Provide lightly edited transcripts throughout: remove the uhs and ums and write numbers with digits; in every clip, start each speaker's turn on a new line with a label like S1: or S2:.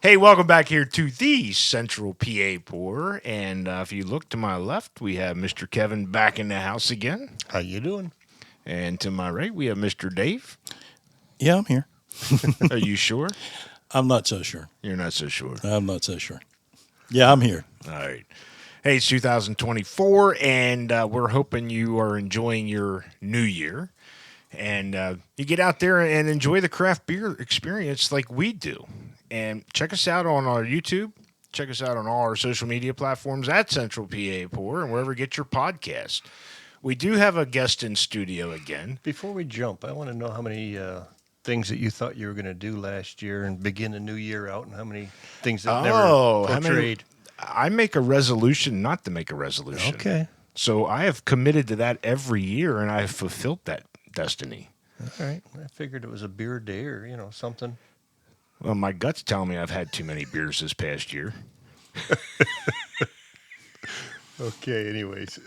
S1: Hey, welcome back here to the Central PA Pour. And if you look to my left, we have Mr. Kevin back in the house again.
S2: How you doing?
S1: And to my right, we have Mr. Dave.
S3: Yeah, I'm here.
S1: Are you sure?
S3: I'm not so sure.
S1: You're not so sure.
S3: I'm not so sure. Yeah, I'm here.
S1: All right. Hey, it's 2024, and we're hoping you are enjoying your new year. And you get out there and enjoy the craft beer experience like we do. And check us out on our YouTube. Check us out on all our social media platforms at Central PA Pour and wherever you get your podcast. We do have a guest in studio again.
S2: Before we jump, I want to know how many things that you thought you were going to do last year and begin the new year out, and how many things that never portrayed.
S1: I make a resolution not to make a resolution.
S2: Okay.
S1: So I have committed to that every year, and I have fulfilled that destiny.
S2: All right. I figured it was a beer day or, something.
S1: Well, my gut's telling me I've had too many beers this past year.
S2: Okay, anyways.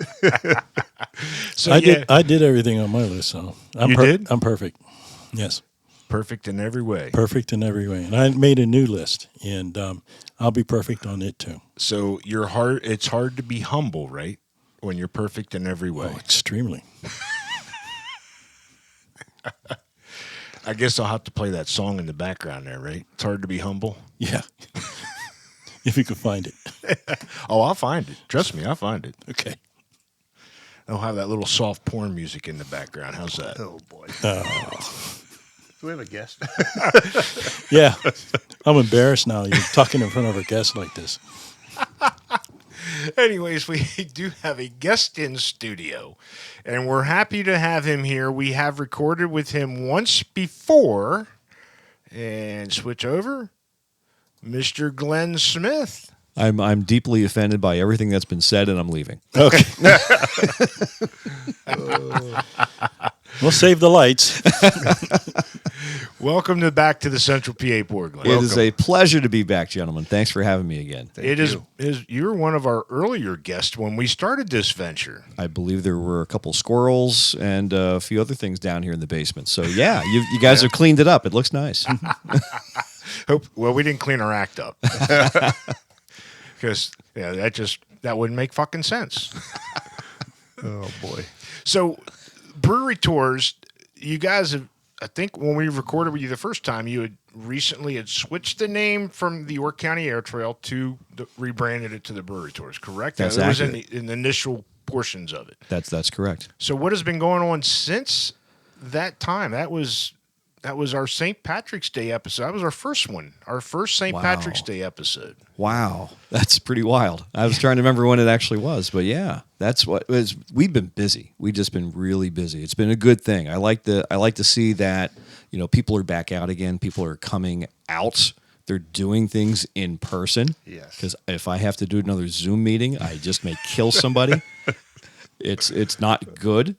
S1: So
S3: I did everything on my list, so
S1: You did?
S3: I'm perfect. Yes,
S1: Perfect in every way.
S3: perfect in every way. And I made a new list, and I'll be perfect on it too.
S1: So it's hard to be humble, right? When you're perfect in every way.
S3: Oh, extremely.
S1: I guess I'll have to play that song in the background there, right? It's hard to be humble.
S3: Yeah. If you could find it.
S1: Oh, I'll find it. Trust me, I'll find it.
S3: Okay.
S1: I'll have that little soft porn music in the background. How's that?
S2: Oh, boy. Do we have a guest?
S3: Yeah. I'm embarrassed now. You're talking in front of a guest like this.
S1: Anyways, we do have a guest in studio, and we're happy to have him here. We have recorded with him once before, and switch over, Mr. Glenn Smith.
S4: I'm deeply offended by everything that's been said, and I'm leaving.
S3: Okay. We'll save the lights.
S1: Welcome back to the Central PA Board, Glenn.
S4: It is a pleasure to be back, gentlemen. Thanks for having me again.
S1: You're one of our earlier guests when we started this venture.
S4: I believe there were a couple squirrels and a few other things down here in the basement. So, yeah, you guys have cleaned it up. It looks nice.
S1: Well, we didn't clean our act up. Because that wouldn't make fucking sense.
S2: Oh, boy.
S1: So, brewery tours, you guys have, I think when we recorded with you the first time, you had recently switched the name from the York County Air Trail to rebranded it to the brewery tours, correct?
S4: That's
S1: That was
S4: accurate.
S1: in the initial portions of it.
S4: That's correct.
S1: So what has been going on since that time? That was our St. Patrick's Day episode. That was our first one, our first St.
S4: Wow.
S1: Patrick's Day episode.
S4: Wow, that's pretty wild. I was trying to remember when it actually was, but yeah, that's what it was. We've been busy. We've just been really busy. It's been a good thing. I like to see that, people are back out again. People are coming out. They're doing things in person.
S2: Yes.
S4: Because if I have to do another Zoom meeting, I just may kill somebody. It's not good.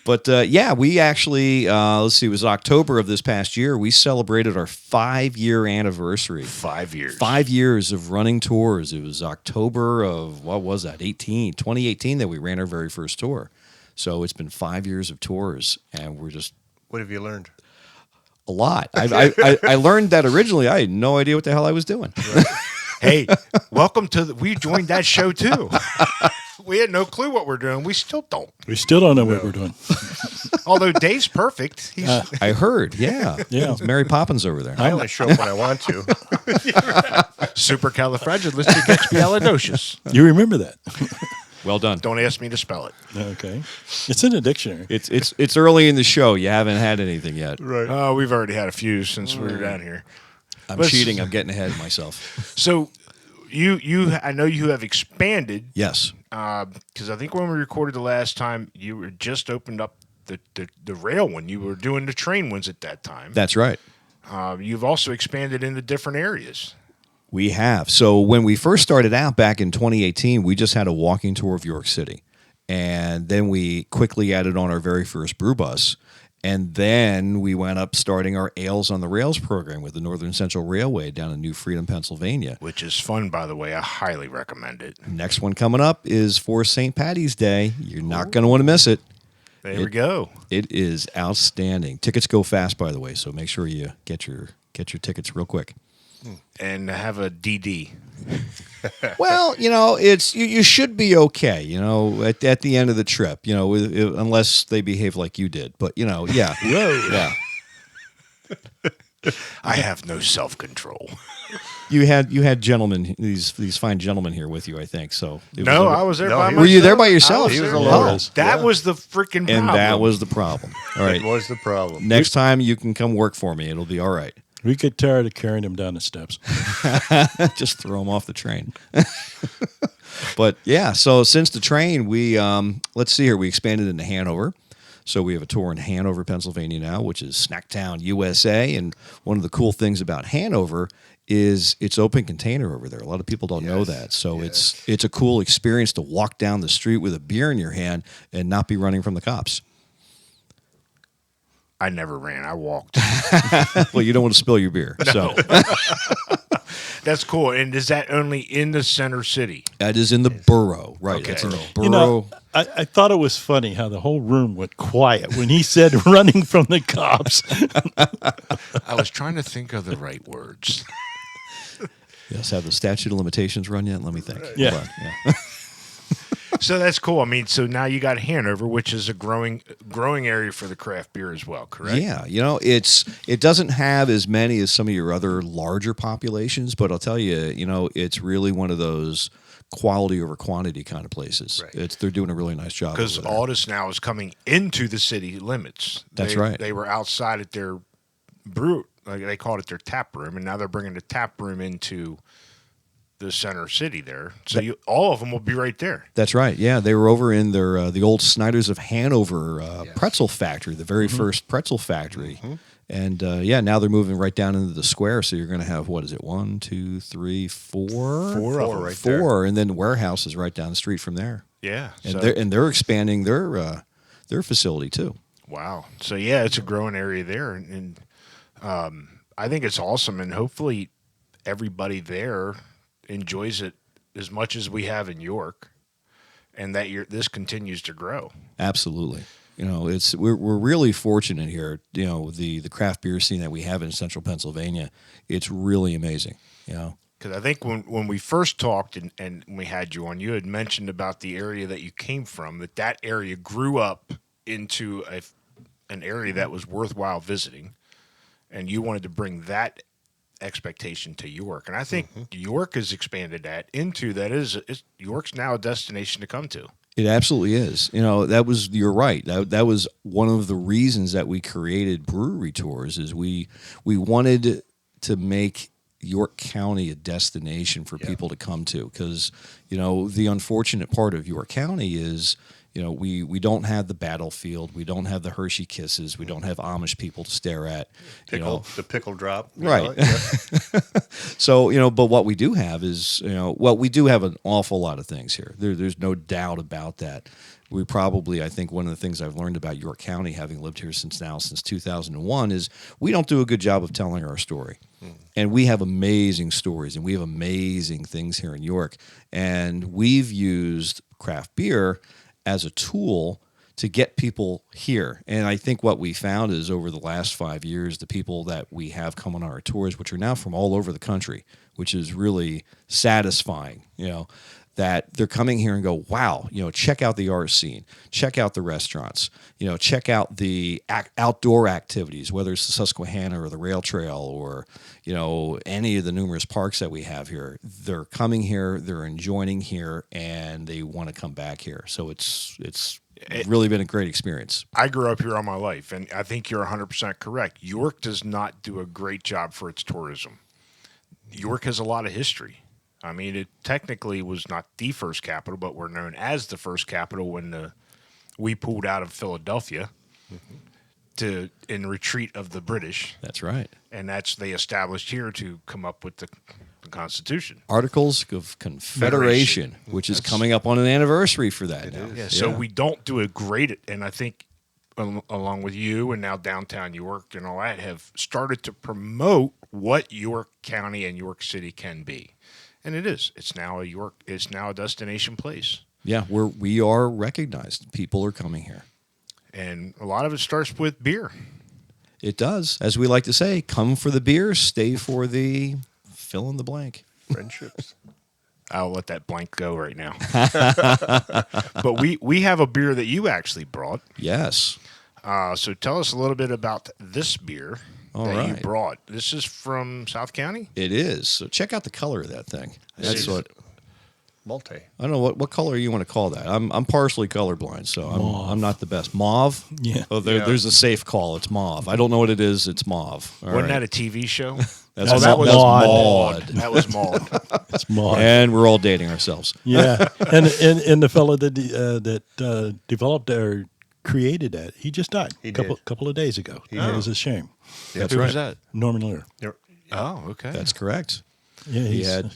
S4: But yeah, we actually, let's see, it was October of this past year. We celebrated our 5-year anniversary.
S1: 5 years.
S4: 5 years of running tours. It was October of, what was that, 2018 that we ran our very first tour. So it's been 5 years of tours, and we're just...
S2: What have you learned?
S4: A lot. I learned that originally I had no idea what the hell I was doing.
S1: Right. Hey, welcome to we joined that show too. We had no clue what we're doing. We still don't.
S3: We still don't know what we're doing.
S1: Although Dave's perfect. He's
S4: I heard, yeah.
S3: Yeah.
S4: It's Mary Poppins over there.
S2: I only show up when I want to.
S1: supercalifragilisticexpialidocious.
S3: You remember that?
S4: Well done.
S1: Don't ask me to spell it.
S3: Okay. It's in the dictionary.
S4: It's early in the show. You haven't had anything yet.
S2: Right.
S1: Oh, we've already had a few since we were down here.
S4: I'm cheating. I'm getting ahead of myself.
S1: So I know you have expanded.
S4: Yes.
S1: Because I think when we recorded the last time, you were just opened up the rail one. You were doing the train ones at that time.
S4: That's right.
S1: You've also expanded into different areas.
S4: We have. So when we first started out back in 2018, we just had a walking tour of York City. And then we quickly added on our very first brew bus. And then we went up starting our Ales on the Rails program with the Northern Central Railway down in New Freedom, Pennsylvania.
S1: Which is fun, by the way. I highly recommend it.
S4: Next one coming up is for St. Patty's Day. You're not going to want to miss it.
S1: There we go.
S4: It is outstanding. Tickets go fast, by the way, so make sure you get your tickets real quick.
S1: and have a DD.
S4: Well, it's you should be okay. At the end of the trip, unless they behave like you did. But yeah, yeah.
S1: I have no self-control.
S4: You had gentlemen, these fine gentlemen here with you, I think. So
S1: No, I was there by myself.
S4: Were you there by yourself?
S2: He was
S1: there.
S2: alone.
S1: Oh, that was the freaking problem.
S4: And that was the problem. All right.
S2: It was the problem.
S4: Next time you can come work for me. It'll be all right.
S3: We get tired of carrying him down the steps.
S4: Just throw him off the train. But yeah, so since the train, we let's see here, we expanded into Hanover. So we have a tour in Hanover, Pennsylvania now, which is Snacktown, USA. And one of the cool things about Hanover is it's open container over there. A lot of people don't know that. So it's a cool experience to walk down the street with a beer in your hand and not be running from the cops.
S1: I never ran. I walked.
S4: Well, you don't want to spill your beer. So
S1: That's cool. And is that only in the center city?
S4: that is in the borough, right?
S1: Okay.
S4: It's in the borough.
S3: I thought it was funny how the whole room went quiet when he said running from the cops.
S1: I was trying to think of the right words.
S4: Yes, have the statute of limitations run yet? Let me think.
S3: Yeah.
S4: Hold on. Yeah.
S1: So that's cool. I mean, so now you got Hanover, which is a growing area for the craft beer as well, correct?
S4: Yeah, it doesn't have as many as some of your other larger populations, but I'll tell you, it's really one of those quality over quantity kind of places.
S2: Right.
S4: They're doing a really nice job.
S1: Because
S4: over there.
S1: all this now is coming into the city limits.
S4: That's right.
S1: They were outside at their brew, like they called it their tap room, and now they're bringing the tap room into the center city there. So all of them will be right there.
S4: That's right. Yeah, they were over in their the old Snyder's of Hanover pretzel factory, the very first pretzel factory. And now they're moving right down into the square. So you're going to have, what is it, 1, 2, 3, 4?
S1: Four of them.
S2: right there.
S4: Four, and then the warehouse is right down the street from there.
S1: Yeah.
S4: And
S1: So-
S4: they're expanding their facility too.
S1: Wow. So yeah, it's a growing area there, and I think it's awesome, and hopefully everybody there enjoys it as much as we have in York, and that this continues to grow.
S4: Absolutely. We're really fortunate here. The craft beer scene that we have in central Pennsylvania, it's really amazing.
S1: Because I think when we first talked and we had you on, you had mentioned about the area that you came from, that area grew up into an area that was worthwhile visiting, and you wanted to bring that expectation to York. And I think York has expanded that into York's now a destination to come to.
S4: It absolutely is. You're right. That was one of the reasons that we created brewery tours is we wanted to make York County a destination for people to come to, because the unfortunate part of York County is we don't have the battlefield, we don't have the Hershey Kisses, we don't have Amish people to stare at,
S2: The pickle drop.
S4: Right. So, but what we do have is, we do have an awful lot of things here. There's no doubt about that. I think one of the things I've learned about York County, having lived here since 2001, is we don't do a good job of telling our story. And we have amazing stories, and we have amazing things here in York. And we've used craft beer as a tool to get people here. And I think what we found is over the last 5 years, the people that we have come on our tours, which are now from all over the country, which is really satisfying, that they're coming here and go, wow, check out the art scene, check out the restaurants, check out the outdoor activities, whether it's the Susquehanna or the rail trail or, any of the numerous parks that we have here. They're coming here, they're enjoying here, and they want to come back here. So it's really been a great experience.
S1: I grew up here all my life, and I think you're 100% correct. York does not do a great job for its tourism. York has a lot of history. I mean, it technically was not the first capital, but we're known as the first capital when we pulled out of Philadelphia in retreat of the British.
S4: That's right.
S1: And they established here to come up with the Constitution.
S4: Articles of Confederation, which is coming up on an anniversary for that now.
S1: Yeah, so we don't do a great, and I think along with you and now downtown York and all that have started to promote what York County and York City can be. And it is. It's now a destination place.
S4: Yeah, we are recognized. People are coming here.
S1: And a lot of it starts with beer.
S4: It does. As we like to say, come for the beer, stay for the fill in the blank.
S2: Friendships.
S1: I'll let that blank go right now. But we have a beer that you actually brought.
S4: Yes.
S1: So tell us a little bit about this beer
S4: All
S1: that you
S4: right.
S1: brought. This is from South County?
S4: It is. So check out the color of that thing. That's what
S2: Multi.
S4: I don't know what color you want to call that. I'm partially colorblind, so I'm not the best. Mauve?
S3: Yeah.
S4: Oh,
S2: Yeah.
S4: there's a safe call. It's mauve. I don't know what it is. It's mauve. All
S1: Wasn't
S4: right.
S1: that a TV show?
S4: That's
S1: Oh, that was
S3: Maud.
S1: Maud. That was Maud.
S3: It's Maud.
S4: And we're all dating ourselves.
S3: Yeah, and the fellow that developed or created that, he just died
S2: He
S3: a
S2: did.
S3: couple of days ago. That was a shame.
S4: That's
S1: Who
S4: right.
S1: was that?
S3: Norman Lear.
S1: Oh, okay.
S4: That's correct.
S3: Yeah,
S4: He
S3: he's
S4: had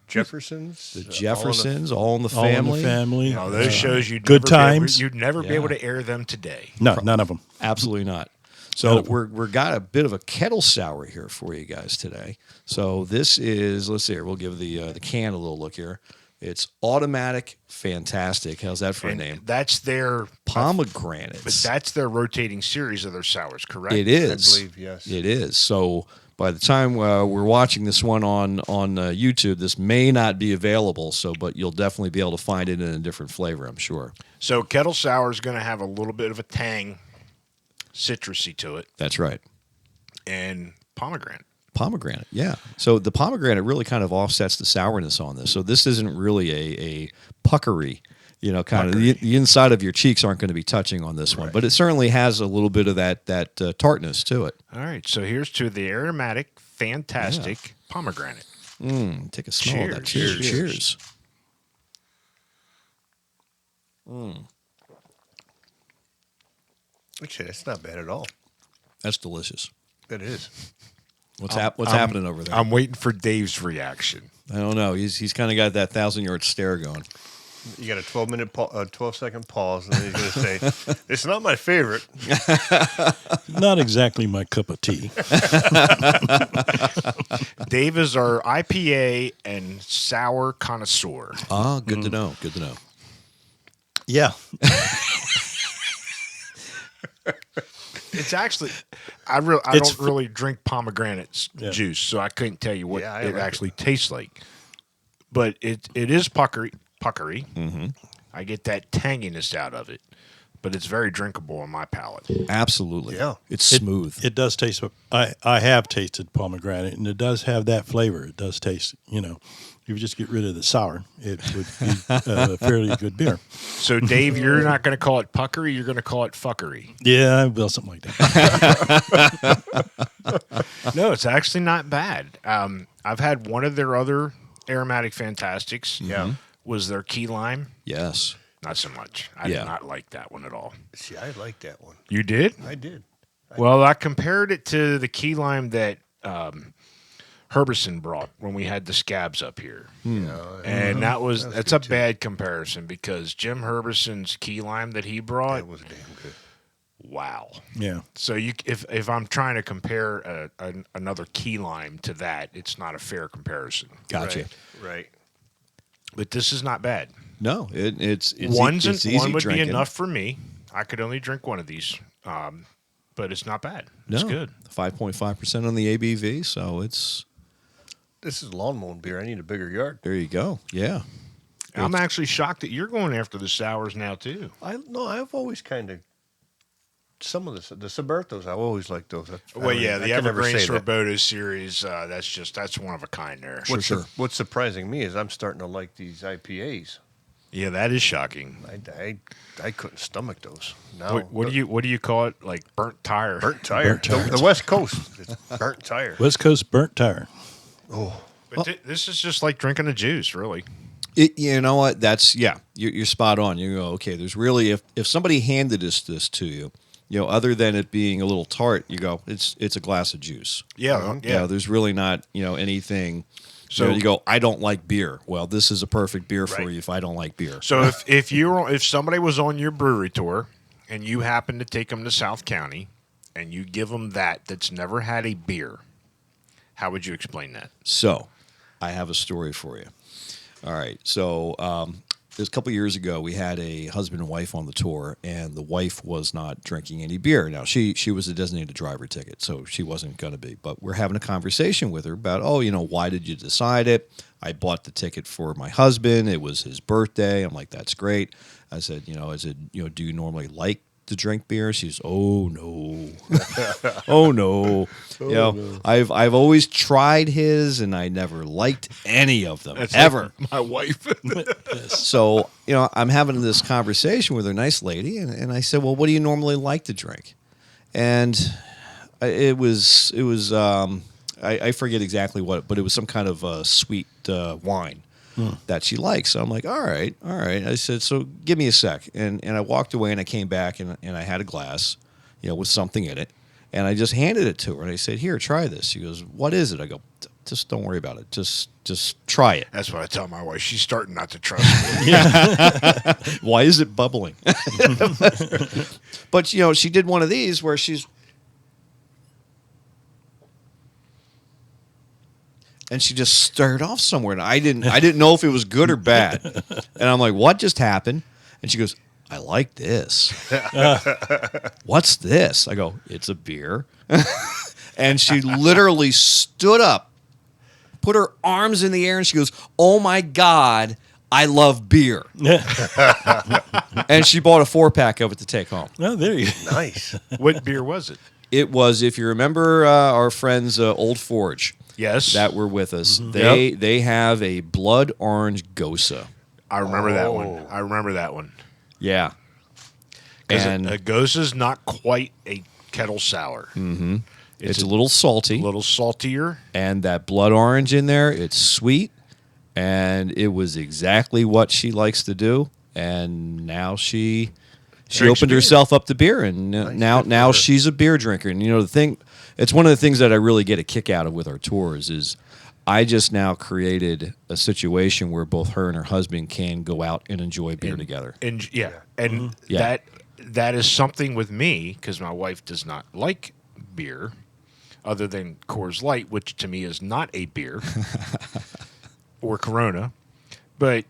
S2: Jeffersons.
S4: the Jeffersons, All in the
S3: all in
S4: Family.
S3: the family.
S1: No, those shows
S3: Good Times.
S1: You'd never be
S4: Yeah.
S1: able to air them today.
S3: No, none of them.
S4: Absolutely not. So we're got a bit of a kettle sour here for you guys today. So this is, let's see here, we'll give the can a little look here. It's Automatic Fantastic. How's that for
S1: And
S4: a name?
S1: that's their
S4: Pomegranates.
S1: but that's their rotating series of their sours, correct?
S4: It is.
S2: I believe, yes.
S4: It is. So by the time we're watching this one on YouTube, this may not be available. But you'll definitely be able to find it in a different flavor, I'm sure.
S1: So kettle sour is going to have a little bit of a tang, citrusy to it,
S4: That's right.
S1: and pomegranate.
S4: Pomegranate, yeah. So the pomegranate really kind of offsets the sourness on this. So this isn't really a puckery, kind of. The inside of your cheeks aren't going to be touching on this one, but it certainly has a little bit of that tartness to it.
S1: All right, so here's to the aromatic, fantastic pomegranate.
S4: Take a smell of that. Cheers.
S1: Cheers.
S2: Actually, that's not bad at all.
S4: That's delicious.
S2: It is.
S4: What's happening over there?
S1: I'm waiting for Dave's reaction.
S4: I don't know. He's kind of got that 1,000-yard stare going.
S2: You got a 12-second pause, and then he's going to say, "It's not my favorite."
S3: Not exactly my cup of tea.
S1: Dave is our IPA and sour connoisseur.
S4: Ah, good to know. Good to know.
S3: Yeah.
S1: It's actually, I don't really drink pomegranate juice, so I couldn't tell you what
S2: Yeah, I
S1: it
S2: like
S1: actually tastes like. But it is puckery.
S4: Mm-hmm.
S1: I get that tanginess out of it, but it's very drinkable on my palate.
S4: Absolutely.
S2: Yeah.
S4: It's smooth.
S3: It does taste. I have tasted pomegranate, and it does have that flavor. It does taste. If you just get rid of the sour, it would be a fairly good beer.
S1: So, Dave, you're not going to call it puckery. You're going to call it fuckery.
S3: Yeah, well, something like that.
S1: No, it's actually not bad. I've had one of their other aromatic fantastics.
S2: Yeah.
S1: Was their key lime.
S4: Yes.
S1: Not so much. I
S4: Yeah.
S1: did not like that one at all.
S2: See, I like that one.
S1: You did?
S2: I did.
S1: Well, I compared it to the key lime that Herbison brought when we had the scabs up here. And that's a bad comparison because Jim Herbison's key lime that he brought,
S2: That was damn good.
S1: wow.
S3: Yeah.
S1: So if I'm trying to compare another key lime to that, it's not a fair comparison.
S4: Gotcha.
S2: Right.
S1: But this is not bad.
S4: No, it's
S1: One
S4: easy
S1: would
S4: drinking.
S1: be enough for me. I could only drink one of these, but it's not bad. It's good.
S4: 5.5% on the ABV, so it's
S2: This is lawn mowing beer. I need a bigger yard.
S4: there you go. Yeah.
S1: I'm actually shocked that you're going after the sours now too.
S2: I've always kind of some of the Sabertos. I always liked those.
S1: Well, yeah, the
S2: can never
S1: Evergreen
S2: say that.
S1: Sorboto series. That's one of a kind there.
S2: What's surprising me is I'm starting to like these IPAs.
S1: Yeah, that is shocking.
S2: I couldn't stomach those. No.
S1: What do you call it? Like burnt tire.
S2: Burnt tire.
S3: Burnt tire.
S2: The West Coast. It's burnt tire.
S3: West Coast burnt tire.
S2: Oh,
S1: But this is just like drinking a juice, really.
S4: You know what? That's You're spot on. You go, okay. There's really if somebody handed this to you, other than it being a little tart, you go, it's a glass of juice.
S1: Yeah,
S4: There's really not anything.
S1: So-
S4: So you go, I don't like beer. Well, this is a perfect beer for
S2: Right.
S4: you if I don't like beer.
S1: So if somebody was on your brewery tour and you happen to take them to South County and you give them that's never had a beer, how would you explain that?
S4: So, I have a story for you. All right. So, was a couple years ago. We had a husband and wife on the tour, and the wife was not drinking any beer. Now she was a designated driver ticket, so she wasn't going to be. But we're having a conversation with her about, why did you decide it? I bought the ticket for my husband. It was his birthday. I'm like, that's great. I said, do you normally like to drink beer? She's, oh no, oh no. No. I've always tried his, and I never liked any of them.
S1: That's
S4: ever.
S1: Like my wife.
S4: So I'm having this conversation with a nice lady, and I said, well, what do you normally like to drink? And it was I forget exactly what, but it was some kind of sweet wine that she likes. So I'm like, all right. I said, so give me a sec. And I walked away, and I came back, and I had a glass, with something in it. And I just handed it to her, and I said, here, try this. She goes, what is it? I go, just don't worry about it. Just try it.
S1: That's what I tell my wife. She's starting not to trust me.
S4: Why is it bubbling? But, she did one of these where she's... And she just started off somewhere, and I didn't know if it was good or bad. And I'm like, what just happened? And she goes, I like this. What's this? I go, it's a beer. And she literally stood up, put her arms in the air, and she goes, oh my God, I love beer. And she bought a 4-pack of it to take home.
S3: Oh, there you go.
S2: Nice.
S1: What beer was it?
S4: It was, if you remember our friends Old Forge.
S1: Yes.
S4: That were with us.
S1: Mm-hmm.
S4: They have a blood orange Gosa.
S1: I remember that one.
S4: Yeah.
S1: And a Gosa's not quite a kettle sour.
S4: Mm-hmm. It's a little salty.
S1: A little saltier.
S4: And that blood orange in there, it's sweet. And it was exactly what she likes to do. And now she opened herself up to beer. And now she's a beer drinker. And the thing... It's one of the things that I really get a kick out of with our tours is I just now created a situation where both her and her husband can go out and enjoy beer together.
S1: And that is something with me, because my wife does not like beer other than Coors Light, which to me is not a beer, or Corona. But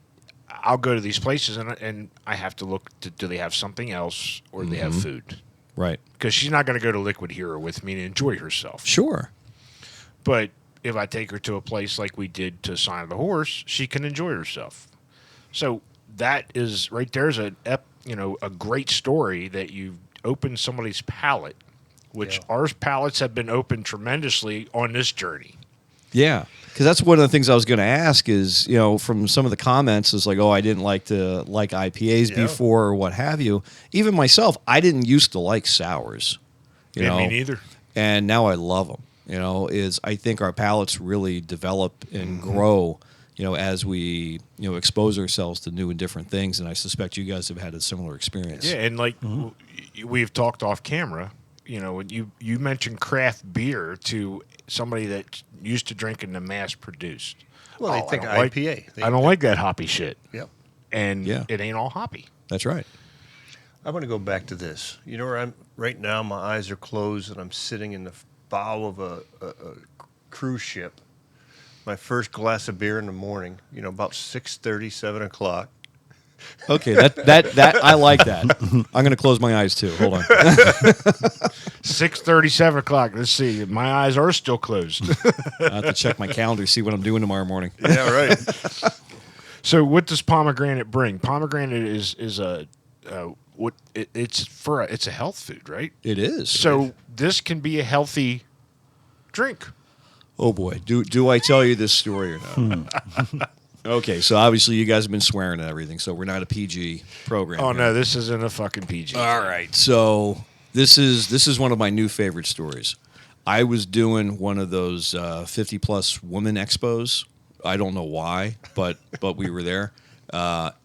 S1: I'll go to these places and I have to look, do they have something else, or do they have food?
S4: Right.
S1: Because she's not going to go to Liquid Hero with me and enjoy herself.
S4: Sure.
S1: But if I take her to a place like we did to Sign of the Horse, she can enjoy herself. So that is right there's a great story that you opened somebody's palate, which our palates have been opened tremendously on this journey.
S4: Yeah, because that's one of the things I was going to ask is, from some of the comments is like, oh, I didn't like IPAs before or what have you. Even myself, I didn't used to like sours.
S1: Me neither.
S4: And now I love them. I think our palates really develop and grow, as we, expose ourselves to new and different things. And I suspect you guys have had a similar experience.
S1: Yeah, and we've talked off camera, when you mentioned craft beer to somebody that used to drinking the mass produced.
S2: Well, they think IPA.
S1: I don't like that hoppy shit.
S2: Yep.
S1: And it ain't all hoppy.
S4: That's right.
S2: I want to go back to this. Where I'm right now, my eyes are closed, and I'm sitting in the bow of a cruise ship. My first glass of beer in the morning, about 6:30, 7 o'clock.
S4: Okay, that I like that. I'm going to close my eyes too. Hold on.
S1: 6:30, 7 o'clock. Let's see. My eyes are still closed.
S4: I have to check my calendar, see what I'm doing tomorrow morning.
S2: Yeah, right.
S1: So, what does pomegranate bring? Pomegranate is it's a health food, right?
S4: It is.
S1: So this can be a healthy drink.
S4: Oh boy, do I tell you this story or not? Okay, so obviously you guys have been swearing and everything, so we're not a PG program.
S1: Oh
S4: here.
S1: no, this isn't a fucking PG.
S4: All right, so this is one of my new favorite stories. I was doing one of those 50-plus woman expos. I don't know why, but we were there,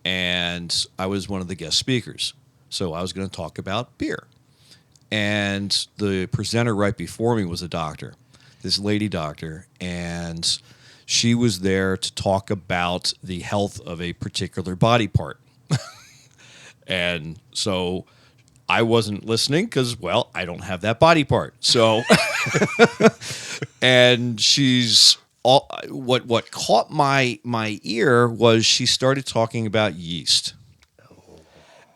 S4: and I was one of the guest speakers. So I was going to talk about beer, and the presenter right before me was a doctor, this lady doctor, and she was there to talk about the health of a particular body part. And so I wasn't listening because, I don't have that body part. So, and she's what caught my ear was she started talking about yeast,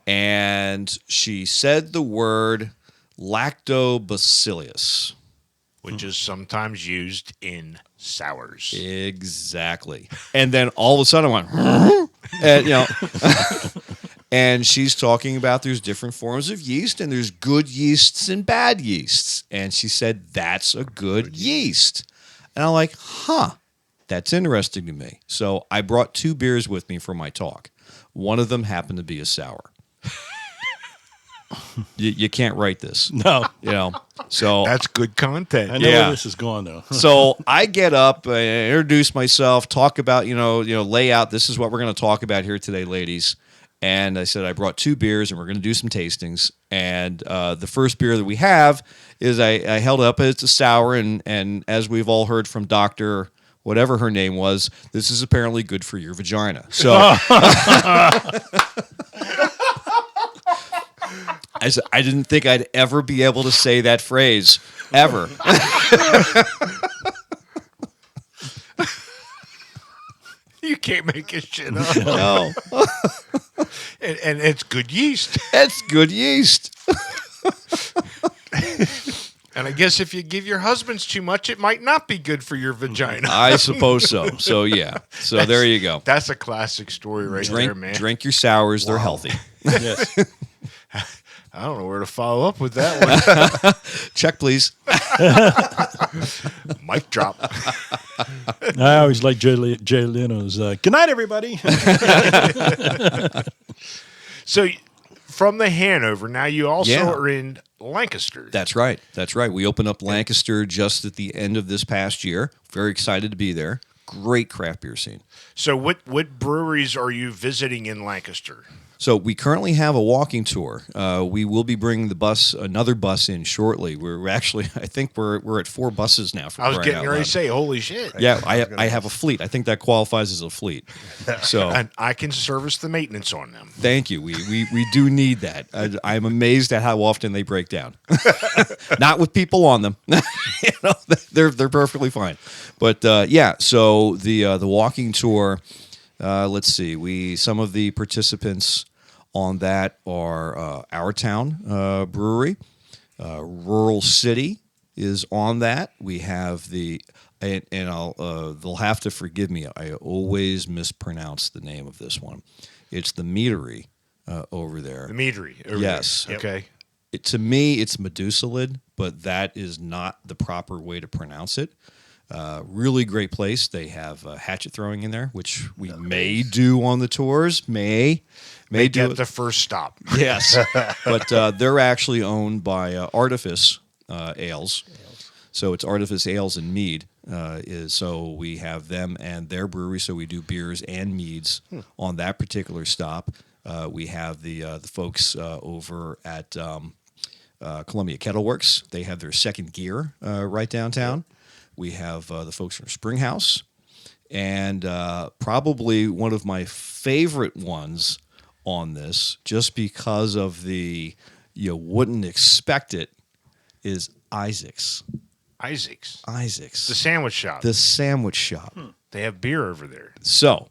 S4: and she said the word lactobacillus.
S1: Which is sometimes used in sours.
S4: Exactly. And then all of a sudden I went, and, and she's talking about there's different forms of yeast, and there's good yeasts and bad yeasts. And she said, that's a good yeast. And I'm like, that's interesting to me. So I brought 2 beers with me for my talk. One of them happened to be a sour. You can't write this.
S3: No,
S4: So
S1: That's good content.
S3: I know
S4: Yeah.
S3: where this is going though.
S4: So I get up, I introduce myself, talk about, lay out, this is what we're going to talk about here today, ladies. And I said, I brought 2 beers and we're going to do some tastings. And the first beer that we have is I held up, it's a sour. And as we've all heard from Dr. whatever her name was, this is apparently good for your vagina. So I said, I didn't think I'd ever be able to say that phrase, ever.
S1: You can't make this shit up.
S4: No.
S1: And it's good yeast.
S4: That's good yeast.
S1: And I guess if you give your husbands too much, it might not be good for your vagina.
S4: I suppose so. So, yeah. So there you go.
S1: That's a classic story right there, man.
S4: Drink your sours. They're healthy.
S3: Yes.
S1: I don't know where to follow up with that one.
S4: Check, please.
S1: Mic drop.
S3: I always like Jay Leno's. Good night, everybody.
S1: So from the Hanover, now you also
S4: Yeah.
S1: are in Lancaster.
S4: That's right. That's right. We opened up Lancaster just at the end of this past year. Very excited to be there. Great craft beer scene.
S1: So what breweries are you visiting in Lancaster?
S4: So we currently have a walking tour. We will be bringing another bus in shortly. We're actually, I think we're at 4 buses now. For
S1: I was
S4: crying
S1: getting
S4: out
S1: ready
S4: loud.
S1: to say, holy shit.
S4: Yeah, I have a fleet. I think that qualifies as a fleet. So
S1: And I can service the maintenance on them.
S4: thank you. We do need that. I'm amazed at how often they break down. Not with people on them. They're perfectly fine. But yeah, so the walking tour. Let's see. Some of the participants on that are Our Town Brewery. Rural City is on that. We have and they'll have to forgive me. I always mispronounce the name of this one. It's the Meadery over there.
S1: The meadery. over
S4: Yes.
S1: there. Okay.
S4: To me, it's Medusalid, but that is not the proper way to pronounce it. Really great place. They have hatchet throwing in there, which we may do on the tours. May do
S1: Get
S4: it.
S1: the first stop.
S4: Yes, but they're actually owned by Artifice Ales. So it's Artifice Ales and Mead. So we have them and their brewery. So we do beers and meads on that particular stop. We have the folks over at Columbia Kettle Works. They have their second gear right downtown. We have the folks from Springhouse. And probably one of my favorite ones on this, just because of you wouldn't expect it, is Isaac's.
S1: Isaac's.
S4: Isaac's.
S1: The sandwich shop.
S4: The sandwich shop.
S1: They have beer over there.
S4: So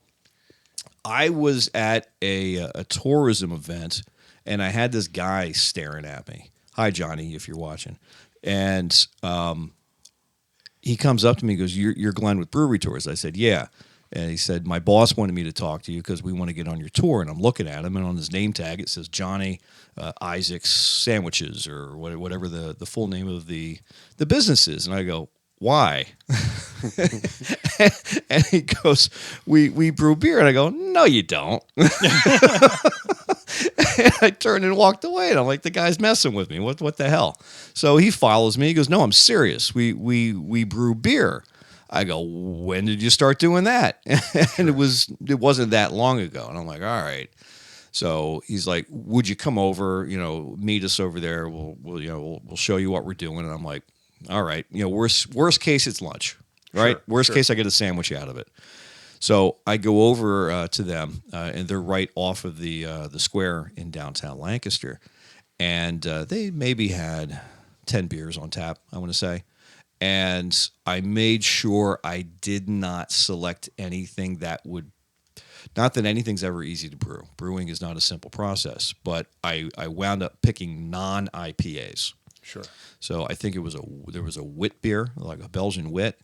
S4: I was at a tourism event, and I had this guy staring at me. Hi, Johnny, if you're watching. And he comes up to me and goes, you're Glenn with Brewery Tours. I said, yeah. And he said, my boss wanted me to talk to you because we want to get on your tour. And I'm looking at him, and on his name tag, it says Johnny Isaac's Sandwiches, or whatever the full name of the business is. And I go, why? And he goes, we brew beer. And I go, no, you don't. And I turned and walked away. And I'm like, the guy's messing with me. What the hell? So he follows me. He goes, no, I'm serious. We brew beer. I go, when did you start doing that? And it wasn't that long ago. And I'm like, all right. So he's like, would you come over, meet us over there? We'll show you what we're doing. And I'm like, all right, worst case, it's lunch, right?
S1: Sure,
S4: worst case, I get a sandwich out of it. So I go over to them, and they're right off of the square in downtown Lancaster. And they maybe had 10 beers on tap, I want to say. And I made sure I did not select anything that would, not that anything's ever easy to brew. Brewing is not a simple process, but I wound up picking non-IPAs.
S2: Sure.
S4: So I think there was a wit beer, like a Belgian wit.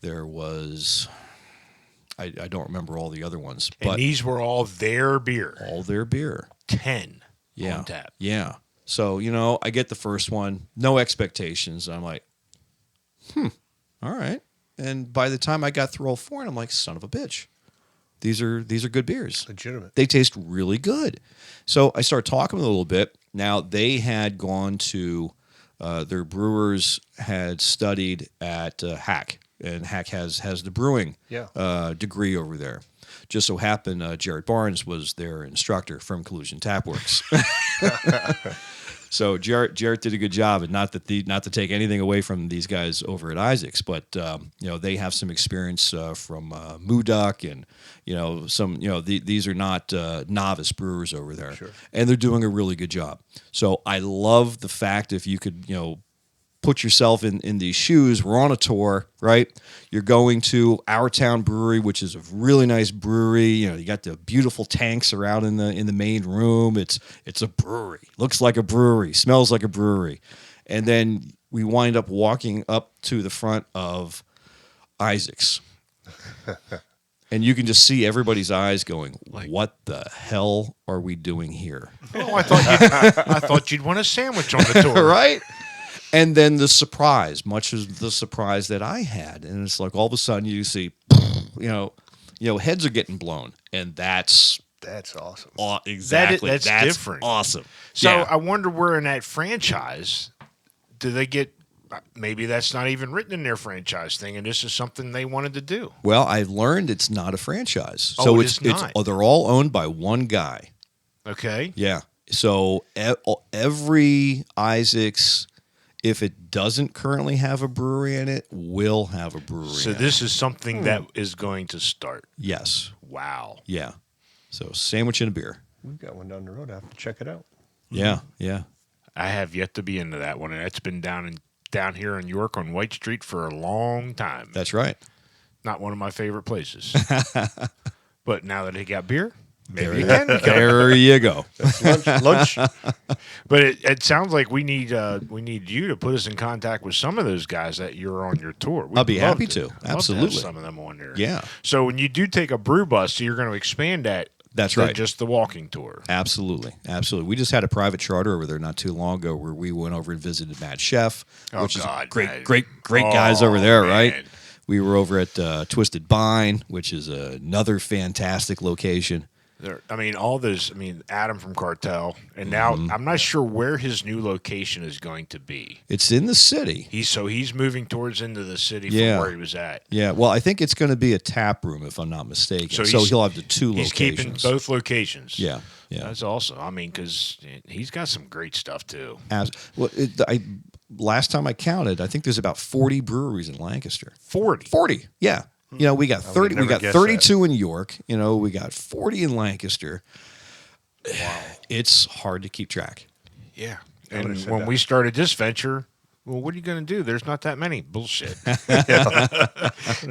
S4: There was, I don't remember all the other ones,
S1: And
S4: but
S1: these were all their beer.
S4: all their beer.
S1: 10
S4: Yeah.
S1: on tap.
S4: Yeah. So, I get the first one, no expectations. I'm like, all right. And by the time I got through all four, I'm like, son of a bitch. These are good beers.
S2: Legitimate.
S4: They taste really good. So I started talking a little bit. Now they had gone to their brewers had studied at Hack, and Hack has the brewing degree over there. Just so happened, Jared Barnes was their instructor from Collusion Tapworks. So Jarrett did a good job, and not to take anything away from these guys over at Isaac's, but they have some experience from Mooduk, and these are not novice brewers over there,
S2: Sure.
S4: and they're doing a really good job. So I love the fact if you could put yourself in these shoes. We're on a tour, right? You're going to Our Town Brewery, which is a really nice brewery. You got the beautiful tanks around in the main room. It's a brewery. Looks like a brewery. Smells like a brewery. And then we wind up walking up to the front of Isaac's. And you can just see everybody's eyes going, what the hell are we doing here?
S1: Oh, I thought you'd want a sandwich on the tour.
S4: Right? And then the surprise, much as the surprise that I had, and it's like all of a sudden you see, heads are getting blown, and that's
S2: awesome.
S4: Exactly,
S1: that's different.
S4: Awesome.
S1: So
S4: Yeah.
S1: I wonder where in that franchise do they get? Maybe that's not even written in their franchise thing, and this is something they wanted to do.
S4: Well, I've learned it's not a franchise,
S1: Oh,
S4: so
S1: it is not.
S4: they're all owned by one guy.
S1: Okay.
S4: Yeah. So every Isaac's, if it doesn't currently have a brewery in it, will have a brewery.
S1: So
S4: in
S1: this is something that is going to start.
S4: it. Yes.
S1: Wow.
S4: Yeah. So sandwich and a beer.
S2: We've got one down the road. I have to check it out.
S4: Yeah. Yeah.
S1: I have yet to be into that one, and it's been down here in York on White Street for a long time.
S4: That's right.
S1: Not one of my favorite places. But now that he got beer, maybe you
S4: There,
S1: can.
S4: there you go.
S2: Lunch.
S1: But it sounds like we need you to put us in contact with some of those guys that you're on your tour. We'd
S4: I'll be
S1: love
S4: happy to.
S1: I'd love
S4: Absolutely.
S1: have some of them on there.
S4: Yeah.
S1: So when you do take a brew bus, you're going to expand that.
S4: That's
S1: to
S4: right.
S1: Just the walking tour.
S4: Absolutely. Absolutely. We just had a private charter over there not too long ago where we went over and visited Mad Chef, which is great guys over there, right? We were over at Twisted Vine, which is another fantastic location.
S1: All those. Adam from Cartel, and now I'm not sure where his new location is going to be.
S4: It's in the city.
S1: He's moving towards into the city
S4: Yeah.
S1: from where he was at.
S4: Yeah. Well, I think it's going to be a tap room, if I'm not mistaken. So
S1: he's-
S4: he'll have the two
S1: He's
S4: locations.
S1: keeping both locations.
S4: Yeah. Yeah.
S1: That's awesome. Because he's got some great stuff too.
S4: Last time I counted, I think there's about 40 breweries in Lancaster.
S1: 40.
S4: 40. Yeah. We got 30. We
S2: never
S4: got
S2: guessed
S4: 32 in York. We got 40 in Lancaster.
S1: Wow.
S4: It's hard to keep track.
S1: Yeah.
S2: I would've
S1: And
S2: said
S1: when
S2: that.
S1: we started this venture, well, what are you going to do? There's not that many. Bullshit.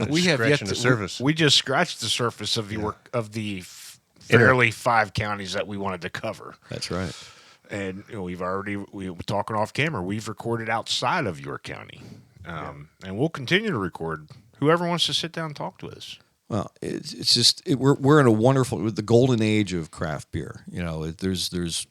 S1: We have yet
S2: Scratching
S1: to
S2: the surface.
S1: We just scratched the surface of the fairly 5 counties that we wanted to cover.
S4: That's right.
S1: And we were talking off camera. We've recorded outside of York County, and we'll continue to record. Whoever wants to sit down and talk to us.
S4: Well, it's just we're in a wonderful the golden age of craft beer. There's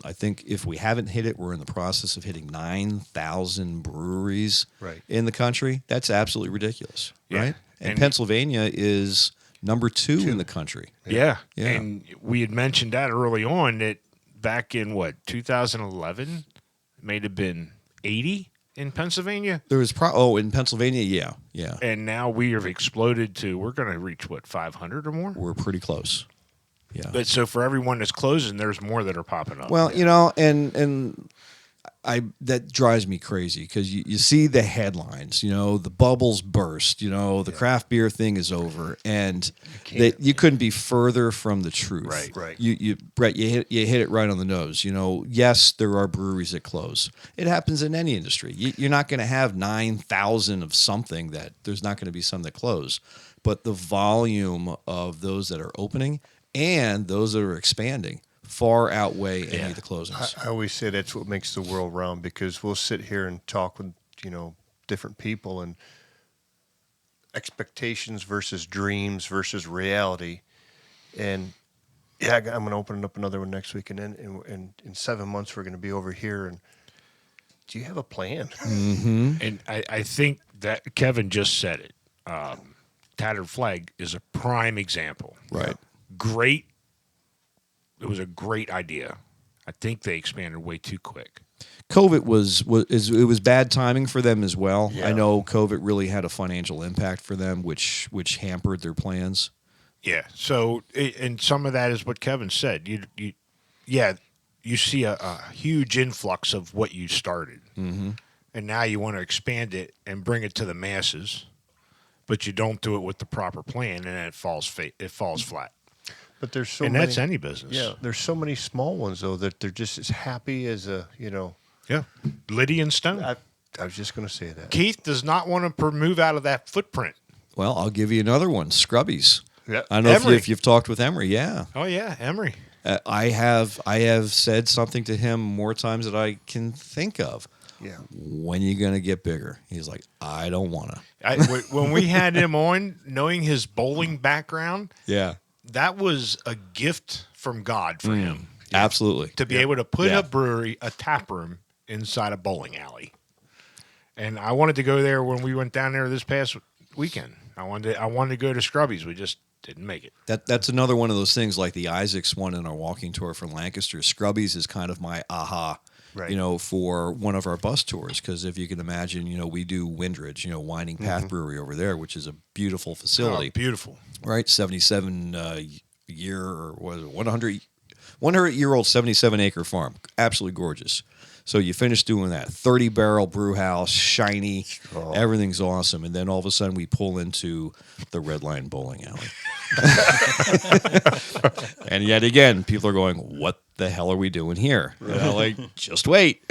S4: I think if we haven't hit it, we're in the process of hitting 9,000 breweries
S2: Right.
S4: in the country. That's absolutely ridiculous,
S1: Yeah.
S4: right? And
S1: And-
S4: Pennsylvania is number 2 in the country.
S1: Yeah.
S4: Yeah.
S1: And we had mentioned that early on that back in 2011, it may have been 80 in Pennsylvania.
S4: There was in Pennsylvania, yeah.
S1: And now we have exploded to, we're going to reach 500 or more?
S4: We're pretty close. Yeah.
S1: But so for everyone that's closing, there's more that are popping up.
S4: Well, and that drives me crazy because you see the headlines, the bubbles burst, the craft beer thing is over, and you couldn't be further from the truth.
S2: Right.
S4: Brett, you hit it right on the nose. Yes, there are breweries that close. It happens in any industry. You're not going to have 9,000 of something that there's not going to be some that close, but the volume of those that are opening and those that are expanding far outweigh any of the closings.
S2: I always say that's what makes the world round, because we'll sit here and talk with different people, and expectations versus dreams versus reality. And I'm going to open up another one next week, and then in 7 months we're going to be over here. And do you have a plan?
S4: Mm-hmm.
S1: And I think that Kevin just said it. Tattered Flag is a prime example.
S4: Right.
S1: Great. It was a great idea. I think they expanded way too quick.
S4: COVID was bad timing for them as well.
S2: Yeah.
S4: I know COVID really had a financial impact for them, which hampered their plans.
S1: Yeah. So, and some of that is what Kevin said. You see a huge influx of what you started,
S4: Mm-hmm.
S1: and now you want to expand it and bring it to the masses, but you don't do it with the proper plan, and then it falls flat.
S2: But there's so
S1: and
S2: many,
S1: that's any business.
S2: Yeah, there's so many small ones though that they're just as happy as
S1: Yeah. Liddy and Stone.
S2: I was just going to say that.
S1: Keith does not want to move out of that footprint.
S4: Well, I'll give you another one, Scrubbies.
S2: Yeah.
S4: I don't know
S1: Emery.
S4: if you've talked with Emery. Yeah.
S1: Oh yeah, Emery.
S4: I have said something to him more times than I can think of.
S2: Yeah.
S4: When you going to get bigger? He's like, I don't want to.
S1: When we had him on, knowing his bowling background,
S4: Yeah.
S1: that was a gift from God for him
S4: Absolutely.
S1: to be able to put
S4: Yeah.
S1: a brewery, a tap room inside a bowling alley. And I wanted to go there when we went down there this past weekend. I wanted to go to Scrubbies. We just didn't make it.
S4: That's another one of those things like the Isaacs one in our walking tour from Lancaster. Scrubbies is kind of my aha,
S2: Right.
S4: for one of our bus tours. Because if you can imagine, we do Windridge, Winding Path Brewery over there, which is a beautiful facility.
S1: Oh, beautiful.
S4: Right? 77 year, or was it 100-year-old 77-acre farm. Absolutely gorgeous. So you finish doing that 30-barrel brew house, shiny, everything's awesome, and then all of a sudden we pull into the Red Line Bowling Alley, and yet again people are going, "What the hell are we doing here?" Like, just wait,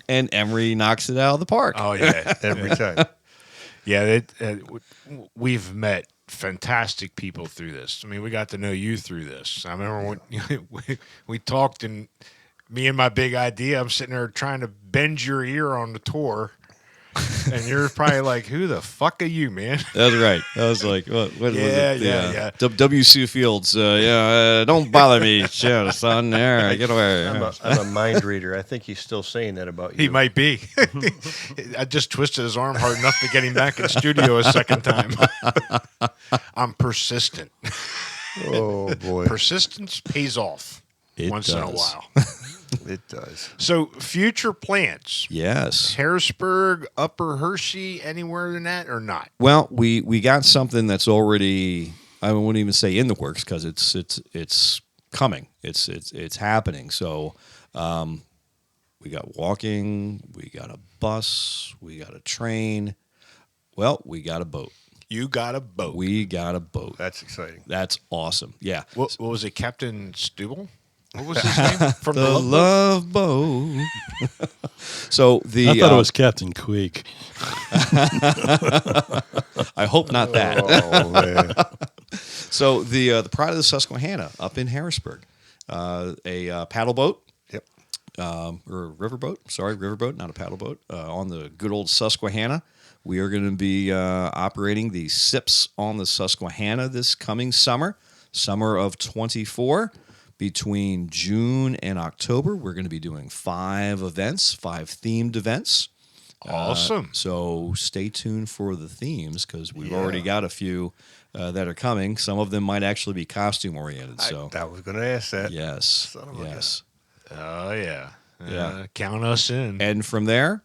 S4: and Emery knocks it out of the park.
S1: Oh yeah,
S2: Every time.
S1: yeah. We've met fantastic people through this. I mean, we got to know you through this. I remember when we talked, and me and my big idea, I'm sitting there trying to bend your ear on the tour, and you're probably like, "Who the fuck are you, man?"
S4: That's right. I was like, what was it?
S1: Yeah.
S4: W.C. Fields. Don't bother me, shit, son. There, get away.
S2: I'm a mind reader. I think he's still saying that about you.
S1: He might be. I just twisted his arm hard enough to get him back in studio a second time. I'm persistent.
S2: Oh boy.
S1: Persistence pays off
S4: It
S1: once in a
S4: does.
S1: while.
S2: It does.
S1: So, future plans.
S4: Yes.
S1: Harrisburg, Upper Hershey, anywhere in that or not?
S4: Well, we got something that's already, I wouldn't even say in the works, because it's coming. It's happening. So we got walking, we got a bus, we got a train. Well, we got a boat.
S1: You got a boat.
S4: We got a boat.
S2: That's exciting.
S4: That's awesome. Yeah.
S1: What was it, Captain Stubble? What was his name? From
S4: The Love Boat. So
S3: I thought it was Captain Queek.
S4: I hope not that.
S2: Oh man.
S4: So the Pride of the Susquehanna up in Harrisburg, a paddle boat.
S2: Yep.
S4: Or a riverboat. Sorry, riverboat, not a paddle boat. On the good old Susquehanna. We are going to be operating the Sips on the Susquehanna this coming summer of 24. Between June and October, we're going to be doing 5 themed events.
S1: Awesome.
S4: So stay tuned for the themes, because we've already got a few that are coming. Some of them might actually be costume oriented. So
S2: I was going to ask that.
S4: yes,
S2: Son of a
S4: yes.
S1: Oh, yeah.
S4: Yeah.
S1: Count us in.
S4: And from there,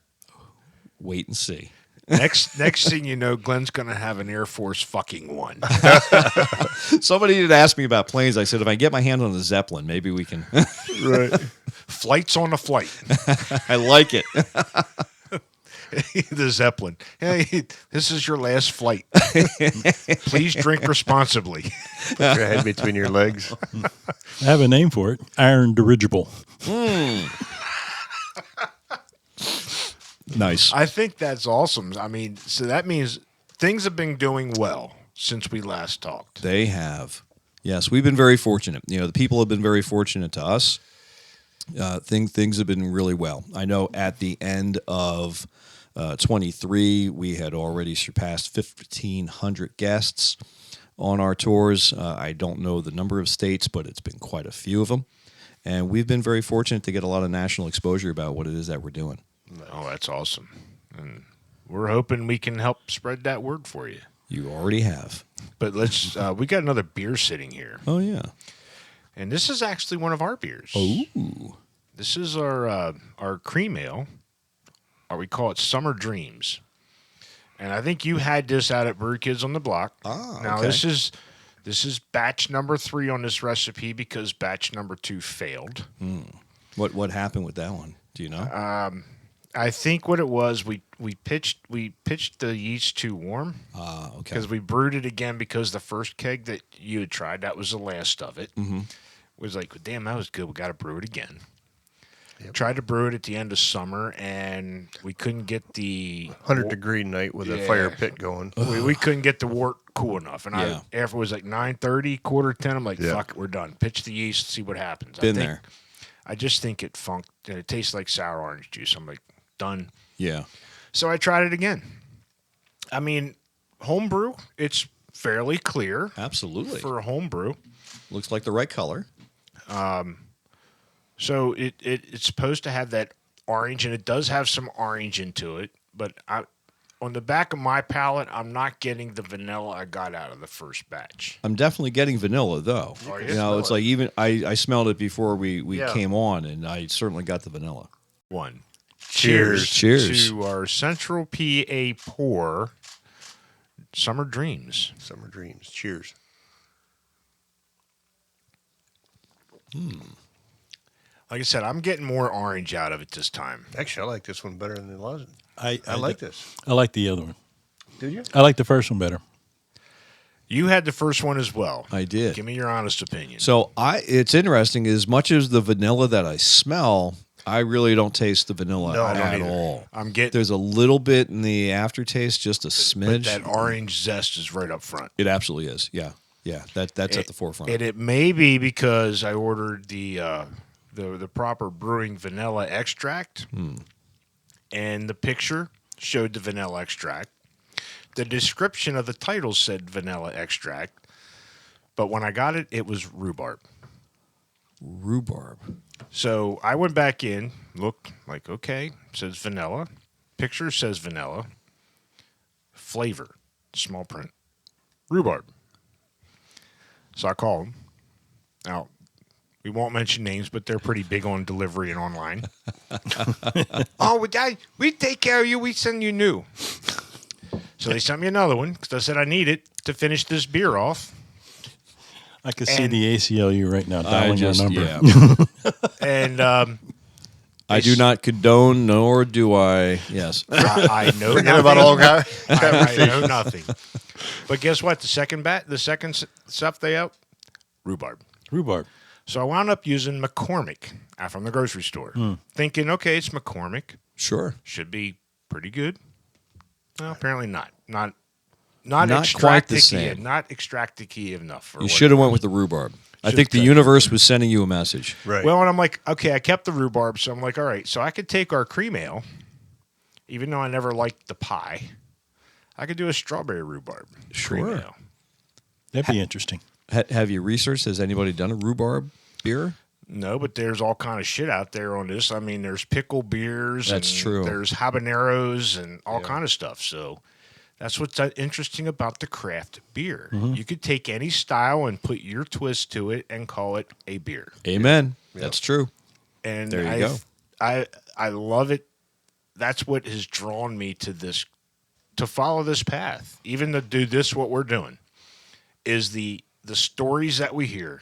S4: wait and see.
S1: Next thing you know, Glenn's going to have an Air Force fucking one.
S4: Somebody did ask me about planes. I said, if I get my hand on a Zeppelin, maybe we can.
S2: Right.
S1: Flights on a flight.
S4: I like it.
S1: The Zeppelin. Hey, this is your last flight. Please drink responsibly.
S2: Put your head between your legs.
S3: I have a name for it. Iron dirigible.
S4: Nice.
S1: I think that's awesome. I mean, so that means things have been doing well since we last talked.
S4: They have. Yes, we've been very fortunate. You know, the people have been very fortunate to us. Things have been really well. I know at the end of 23, we had already surpassed 1,500 guests on our tours. I don't know the number of states, but it's been quite a few of them. And we've been very fortunate to get a lot of national exposure about what it is that we're doing.
S1: Oh, that's awesome. And we're hoping we can help spread that word for you.
S4: You already have.
S1: But let's, we got another beer sitting here.
S4: Oh, yeah.
S1: And this is actually one of our beers.
S4: Ooh.
S1: This is our cream ale, or we call it Summer Dreams. And I think you had this out at Brew Kids on the Block. Now
S4: okay.
S1: this is batch number 3 on this recipe because batch number 2 failed.
S4: What happened with that one? Do you know?
S1: I think what it was, we pitched the yeast too warm.
S4: Okay.
S1: Because we brewed it again because the first keg that you had tried, that was the last of it. Mm-hmm. Was like, damn, that was good. We got to brew it again. Yep. Tried to brew it at the end of summer, and we couldn't get the
S2: 100-degree night with a fire pit going.
S1: We couldn't get the wort cool enough. And
S4: Yeah.
S1: after it was like 9:30, 9:45, I'm like, fuck it, we're done. Pitch the yeast, see what happens.
S4: Been there.
S1: I just think it funked, and it tastes like sour orange juice. I'm like, done.
S4: Yeah.
S1: So I tried it again. I mean, homebrew, it's fairly clear
S4: Absolutely.
S1: for a homebrew.
S4: Looks like the right color.
S1: So it's supposed to have that orange, and it does have some orange into it. But on the back of my palate, I'm not getting the vanilla I got out of the first batch.
S4: I'm definitely getting vanilla, though. You know, it's like even I smelled it before we came on, and I certainly got the vanilla.
S1: One.
S2: Cheers.
S4: Cheers.
S1: To our Central PA pour, Summer Dreams.
S2: Summer Dreams. Cheers.
S1: Like I said, I'm getting more orange out of it this time.
S2: Actually, I like this one better than the last one.
S3: I
S2: like this.
S3: I like the other one.
S2: Did you?
S3: I like the first one better.
S1: You had the first one as well.
S4: I did.
S1: Give me your honest opinion.
S4: So it's interesting. As much as the vanilla that I smell, I really don't taste the vanilla
S2: No, I don't
S4: at
S2: either.
S4: all.
S1: I'm getting
S4: There's a little bit in the aftertaste, just a
S1: but
S4: smidge.
S1: that orange zest is right up front.
S4: It absolutely is. Yeah. Yeah. That's at the forefront.
S1: And it may be because I ordered the proper brewing vanilla extract, and the picture showed the vanilla extract. The description of the title said vanilla extract, but when I got it, it was rhubarb.
S4: Rhubarb.
S1: So I went back in, looked like, okay, says vanilla. Picture says vanilla. Flavor, small print, rhubarb. So I called them. Now, we won't mention names, but they're pretty big on delivery and online. Oh, we take care of you. We send you new. So they sent me another one because I said I need it to finish this beer off.
S3: I can see
S1: And-
S3: the ACLU right now dialing our number.
S4: Yeah.
S1: And
S4: I do not condone, nor do I. Yes.
S1: I know
S2: Forget
S1: nothing.
S2: about all guys.
S1: I know nothing. But guess what? The second stuff they out, rhubarb.
S3: Rhubarb.
S1: So I wound up using McCormick from the grocery store, thinking, okay, it's McCormick,
S4: Sure.
S1: should be pretty good. Well, apparently not. Not
S4: quite the same.
S1: Not extracticy enough.
S4: You should have went with the rhubarb. I
S1: Should've
S4: think the
S1: tried
S4: universe was sending you a message.
S2: Right.
S1: Well, and I'm like, okay, I kept the rhubarb, so I'm like, all right, so I could take our cream ale, even though I never liked the pie. I could do a strawberry rhubarb cream
S4: Sure.
S1: ale.
S3: That'd be interesting.
S4: Have you researched? Has anybody done a rhubarb beer?
S1: No, but there's all kind of shit out there on this. I mean, there's pickle beers.
S4: That's
S1: and
S4: true.
S1: There's habaneros and all kind of stuff. So that's what's interesting about the craft beer. You could take any style and put your twist to it and call it a beer.
S4: Amen. That's true.
S1: And
S4: There you go.
S1: I love it. That's what has drawn me to this, to follow this path, even to do this. What we're doing is the stories that we hear,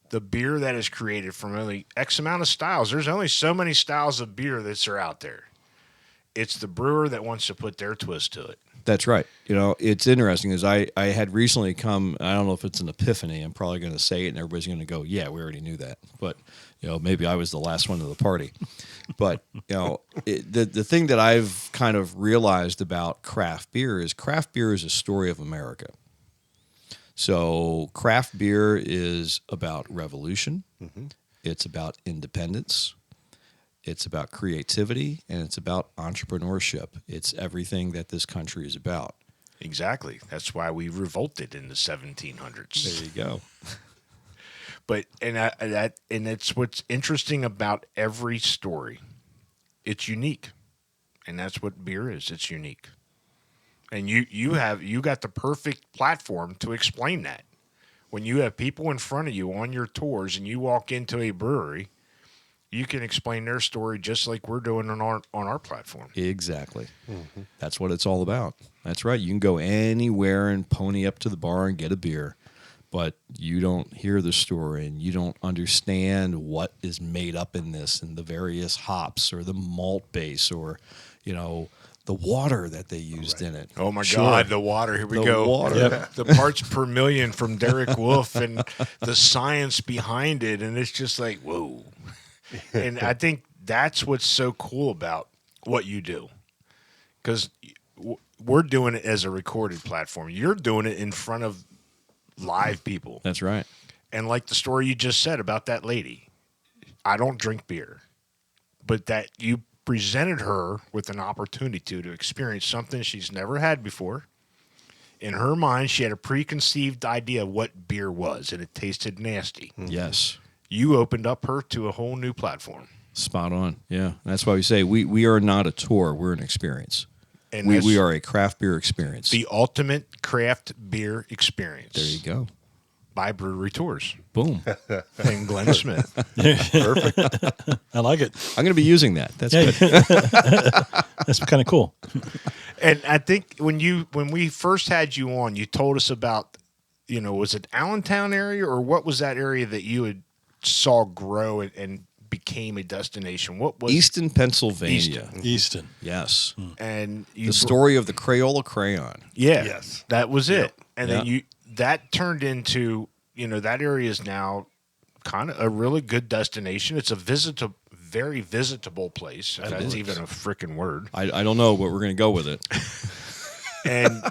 S1: the beer that is created from only X amount of styles. There's only so many styles of beer that are out there. It's the brewer that wants to put their twist to it.
S4: That's right. You know, it's interesting is I had recently come, I don't know if it's an epiphany, I'm probably going to say it and everybody's going to go, yeah, we already knew that. But, you know, maybe I was the last one to the party. But, you know, the thing that I've kind of realized about craft beer is a story of America. So craft beer is about revolution. Mm-hmm. It's about independence. It's about creativity, and it's about entrepreneurship. It's everything that this country is about.
S1: Exactly. That's why we revolted in the 1700s.
S4: There you go.
S1: But and it's what's interesting about every story. It's unique, and that's what beer is. It's unique, and you got the perfect platform to explain that. When you have people in front of you on your tours, and you walk into a brewery, you can explain their story just like we're doing on our platform.
S4: Exactly. Mm-hmm. That's what it's all about. That's right. You can go anywhere and pony up to the bar and get a beer, but you don't hear the story and you don't understand what is made up in this and the various hops or the malt base or, you know, the water that they used in it.
S1: Oh, my God, the water. Here we go.
S4: Water.
S3: Yep.
S1: The parts per million from Derek Wolf and the science behind it. And it's just like, whoa. And I think that's what's so cool about what you do, because we're doing it as a recorded platform. You're doing it in front of live people.
S4: That's right.
S1: And like the story you just said about that lady, I don't drink beer, but that you presented her with an opportunity to experience something she's never had before. In her mind, she had a preconceived idea of what beer was, and it tasted nasty.
S4: Yes.
S1: You opened up her to a whole new platform.
S4: Spot on. Yeah. That's why we say we are not a tour. We're an experience.
S1: And
S4: we are a craft beer experience.
S1: the ultimate craft beer experience.
S4: There you go.
S1: By Brewery Tours
S4: Boom.
S1: and Glenn Smith.
S3: Perfect. I like it.
S4: I'm going to be using that. That's
S3: Yeah,
S4: good.
S3: that's kind of cool.
S1: And I think when we first had you on, you told us about, was it Allentown area, or what was that area that you had saw grow and became a destination? What was
S4: Easton, Pennsylvania.
S3: Easton.
S4: Yes.
S1: And you
S4: The story of the Crayola crayon.
S1: Yeah.
S2: Yes.
S1: That was it. And
S4: Yeah.
S1: then that turned into, that area is now kind of a really good destination. It's a very visitable place, if that's even a freaking word.
S4: I don't know, but we're going to go with it.
S1: And,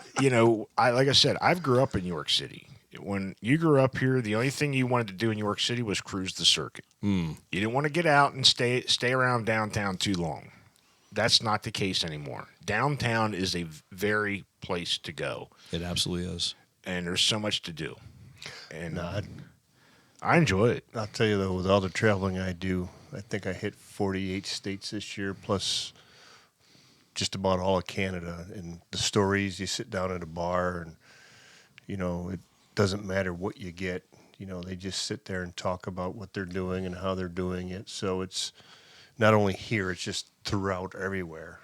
S1: like I said, I've grew up in York City. When you grew up here, the only thing you wanted to do in York City was cruise the circuit. You didn't want to get out and stay around downtown too long. That's not the case anymore. Downtown is a very place to go,
S4: It absolutely is.
S1: and there's so much to do. And
S2: No,
S1: I enjoy it.
S2: I'll tell you, though, with all the traveling I do, I think I hit 48 states this year, plus just about all of Canada. And the stories, you sit down at a bar and, it doesn't matter what you get. They just sit there and talk about what they're doing and how they're doing it. So it's not only here, it's just throughout everywhere.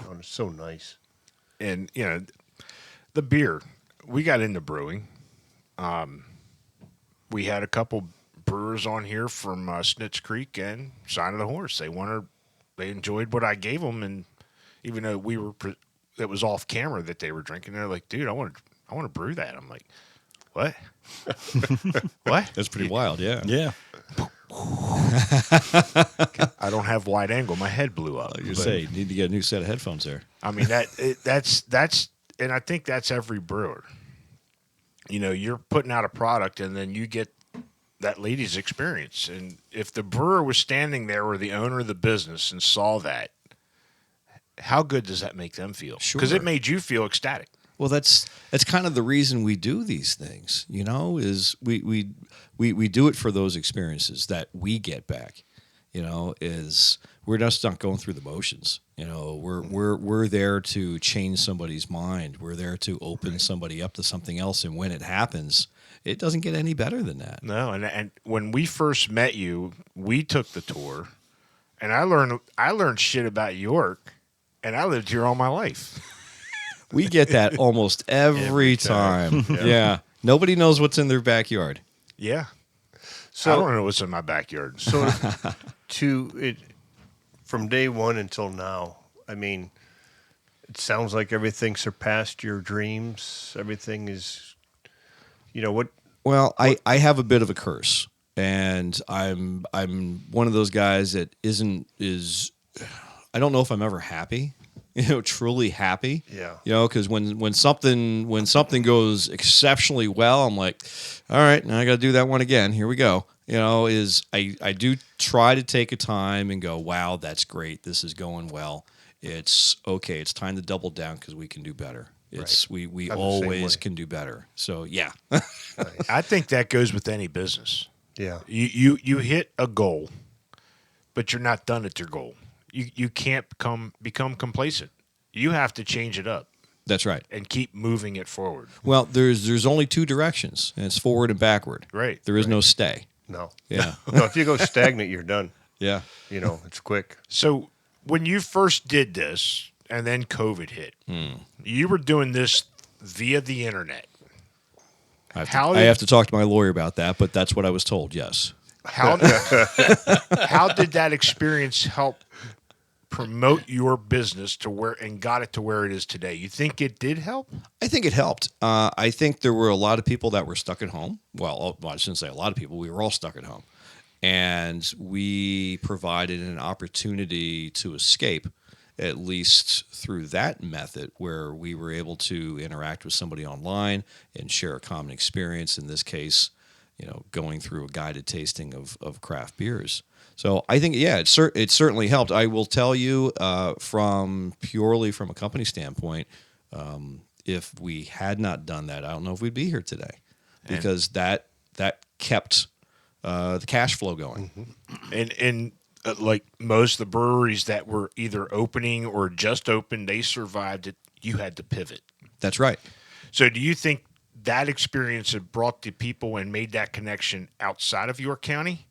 S2: And it's so nice.
S1: And, the beer, we got into brewing. We had a couple brewers on here from Snitz Creek and Sign of the Horse. They enjoyed what I gave them, and even though it was off camera that they were drinking, they're like, "Dude, I want to brew that." I'm like, "What? What?"
S4: That's pretty wild, yeah.
S3: Yeah.
S1: I don't have wide angle. My head blew up.
S4: You
S1: But,
S4: say you need to get a new set of headphones there.
S1: I mean, that's, and I think that's every brewer. You're putting out a product, and then you get that lady's experience. And if the brewer was standing there, or the owner of the business, and saw that, how good does that make them feel? Because
S4: Sure.
S1: it made you feel ecstatic.
S4: Well, that's kind of the reason we do these things, is we do it for those experiences that we get back, is we're just not going through the motions. We're there to change somebody's mind. We're there to open somebody up to something else. And when it happens, it doesn't get any better than that.
S1: No, and when we first met you, we took the tour, and I learned shit about York, and I lived here all my life.
S4: We get that almost every time. Yeah. Nobody knows what's in their backyard.
S1: Yeah.
S2: So
S1: I don't know what's in my backyard.
S2: So to it from day one until now, I mean, it sounds like everything surpassed your dreams. Everything is, what?
S4: Well, I have a bit of a curse, and I'm one of those guys that is I don't know if I'm ever happy, truly happy.
S2: Yeah.
S4: Because when something goes exceptionally well, I'm like, all right, now I got to do that one again. Here we go. I do try to take a time and go, wow, that's great. This is going well. It's okay. It's time to double down because we can do better. It's we
S2: I'm the same
S4: always
S2: way.
S4: can do better. So yeah.
S1: I think that goes with any business.
S2: Yeah.
S1: You hit a goal, but you're not done at your goal. You can't become complacent. You have to change it up
S4: That's right.
S1: and keep moving it forward.
S4: Well, there's only two directions, and it's forward and backward.
S1: Right.
S4: There is no stay.
S2: No.
S4: Yeah.
S2: No, if you go stagnant, you're done.
S4: Yeah.
S2: It's quick.
S1: So when you first did this, and then COVID hit, you were doing this via the internet.
S4: I
S1: How
S4: have to talk to my lawyer about that, but that's what I was told. Yes.
S1: How did that experience help promote your business to where and got it to where it is today? You think it did help?
S4: I think it helped. I think there were a lot of people that were stuck at home. Well, I shouldn't say a lot of people. We were all stuck at home. And we provided an opportunity to escape, at least through that method, where we were able to interact with somebody online and share a common experience. In this case, going through a guided tasting of craft beers. So I think, yeah, it certainly helped. I will tell you, purely from a company standpoint, if we had not done that, I don't know if we'd be here today, because that kept the cash flow going.
S1: And like most of the breweries that were either opening or just opened, they survived it. You had to pivot.
S4: That's right.
S1: So do you think that experience had brought the people and made that connection outside of York County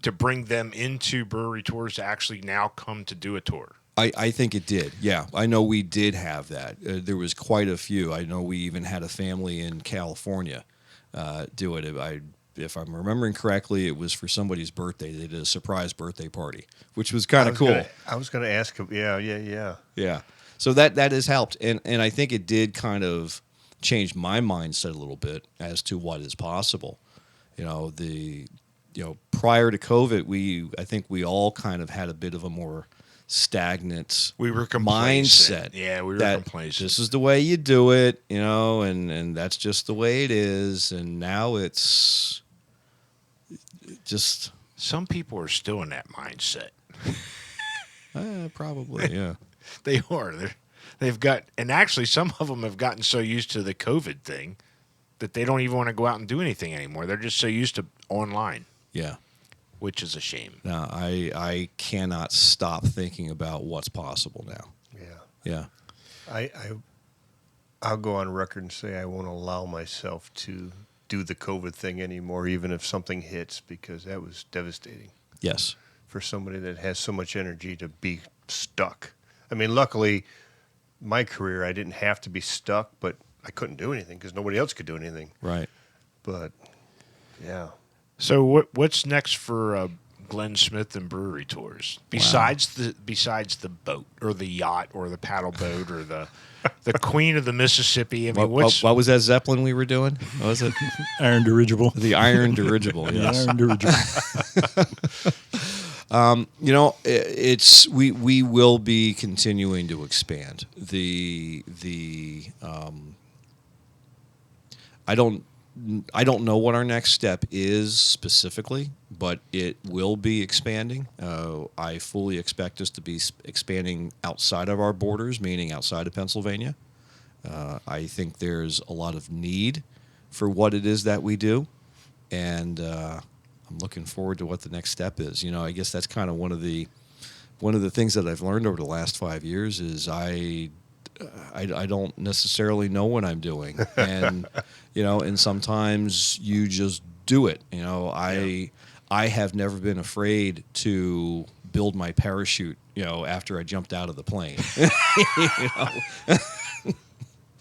S1: to bring them into brewery tours to actually now come to do a tour?
S4: I think it did. Yeah, I know we did have that. There was quite a few. I know we even had a family in California do it. If I'm remembering correctly, it was for somebody's birthday. They did a surprise birthday party, which was kind of cool.
S2: I was going to ask him. Yeah.
S4: Yeah. So that has helped, and I think it did kind of change my mindset a little bit as to what is possible. Prior to COVID, I think we all kind of had a bit of a more stagnant
S1: We were complacent.
S4: mindset.
S1: Yeah, we were
S4: that
S1: complacent.
S4: This is the way you do it, and that's just the way it is. And now it's just
S1: Some people are still in that mindset.
S4: probably, yeah.
S1: They are. They've got, and actually some of them have gotten so used to the COVID thing that they don't even want to go out and do anything anymore. They're just so used to online,
S4: Yeah.
S1: which is a shame.
S4: Now, I cannot stop thinking about what's possible now.
S2: Yeah.
S4: Yeah.
S2: I'll go on record and say I won't allow myself to do the COVID thing anymore, even if something hits, because that was devastating
S4: Yes.
S2: for somebody that has so much energy to be stuck. I mean, luckily, my career, I didn't have to be stuck, but I couldn't do anything because nobody else could do anything.
S4: Right.
S2: But, yeah.
S1: So what's next for Glenn Smith and Brewery Tours besides the boat or the yacht or the paddle boat or the Queen of the Mississippi? I mean,
S4: What was that Zeppelin we were doing? What was it?
S3: Iron dirigible.
S4: The Iron Dirigible.
S3: The
S4: Yes.
S3: iron dirigible.
S4: We will be continuing to expand. I don't know what our next step is specifically, but it will be expanding. I fully expect us to be expanding outside of our borders, meaning outside of Pennsylvania. I think there's a lot of need for what it is that we do, and I'm looking forward to what the next step is. I guess that's kind of one of the things that I've learned over the last 5 years is I don't necessarily know what I'm doing, and and sometimes you just do it. I have never been afraid to build my parachute. After I jumped out of the plane.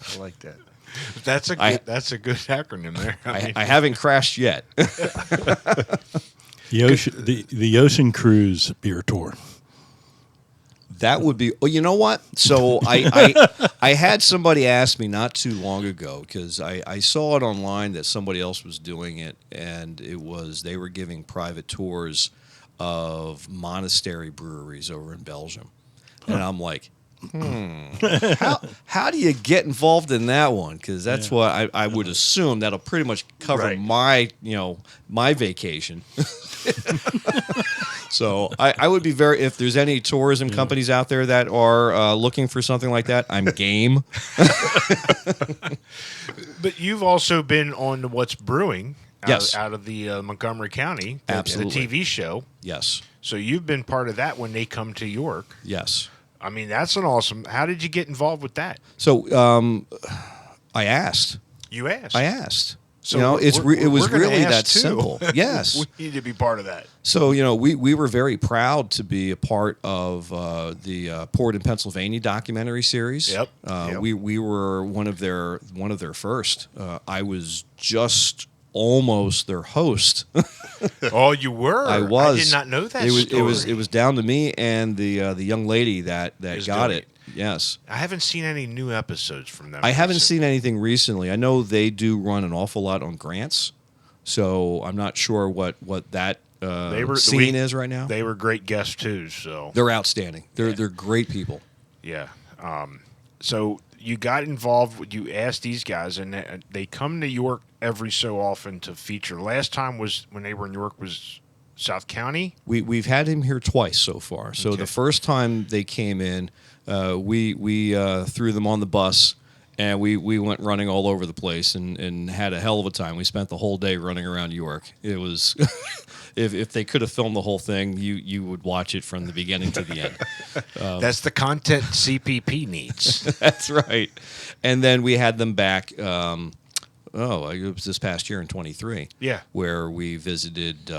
S2: I like that.
S1: That's a good acronym there.
S4: I haven't crashed yet.
S3: The Ocean Cruise beer tour.
S4: That would be. Well, you know what? So I had somebody ask me not too long ago because I saw it online that somebody else was doing it, and they were giving private tours of monastery breweries over in Belgium, and I'm like, how do you get involved in that one? Because that's what I would assume that'll pretty much cover my vacation. So I would be if there's any tourism companies out there that are looking for something like that, I'm game.
S1: But you've also been on What's Brewing
S4: Yes.
S1: out of the Montgomery County,
S4: Absolutely.
S1: the TV show.
S4: Yes.
S1: So you've been part of that when they come to York.
S4: Yes.
S1: I mean, that's an awesome. How did you get involved with that?
S4: So I asked.
S1: You asked.
S4: I asked.
S1: So
S4: it was
S1: gonna
S4: really
S1: ask
S4: that
S1: too.
S4: simple. Yes.
S1: We need to be part of that.
S4: So we were very proud to be a part of the Poured in Pennsylvania documentary series.
S1: Yep.
S4: We were one of their first. I was just almost their host.
S1: Oh, you were.
S4: I was.
S1: I did not know that.
S4: It was down to me and the young lady that
S1: Is
S4: got
S1: doing
S4: it. Yes.
S1: I haven't seen any new episodes from them.
S4: I haven't
S1: recently.
S4: seen anything recently. I know they do run an awful lot on grants, so I'm not sure what that scene is right now.
S1: They were great guests too. So
S4: They're outstanding. They're great people.
S1: yeah. So you got involved. You asked these guys, and they come to York every so often to feature. Last time was when they were in York was South County.
S4: We've had him here twice so far. So
S1: Okay.
S4: the first time they came in, we threw them on the bus, and we went running all over the place and had a hell of a time. We spent the whole day running around York. It was if they could have filmed the whole thing, you would watch it from the beginning to the end.
S1: That's the content CPP needs.
S4: That's right. And then we had them back. It was this past year in 23.
S1: Yeah.
S4: Where we visited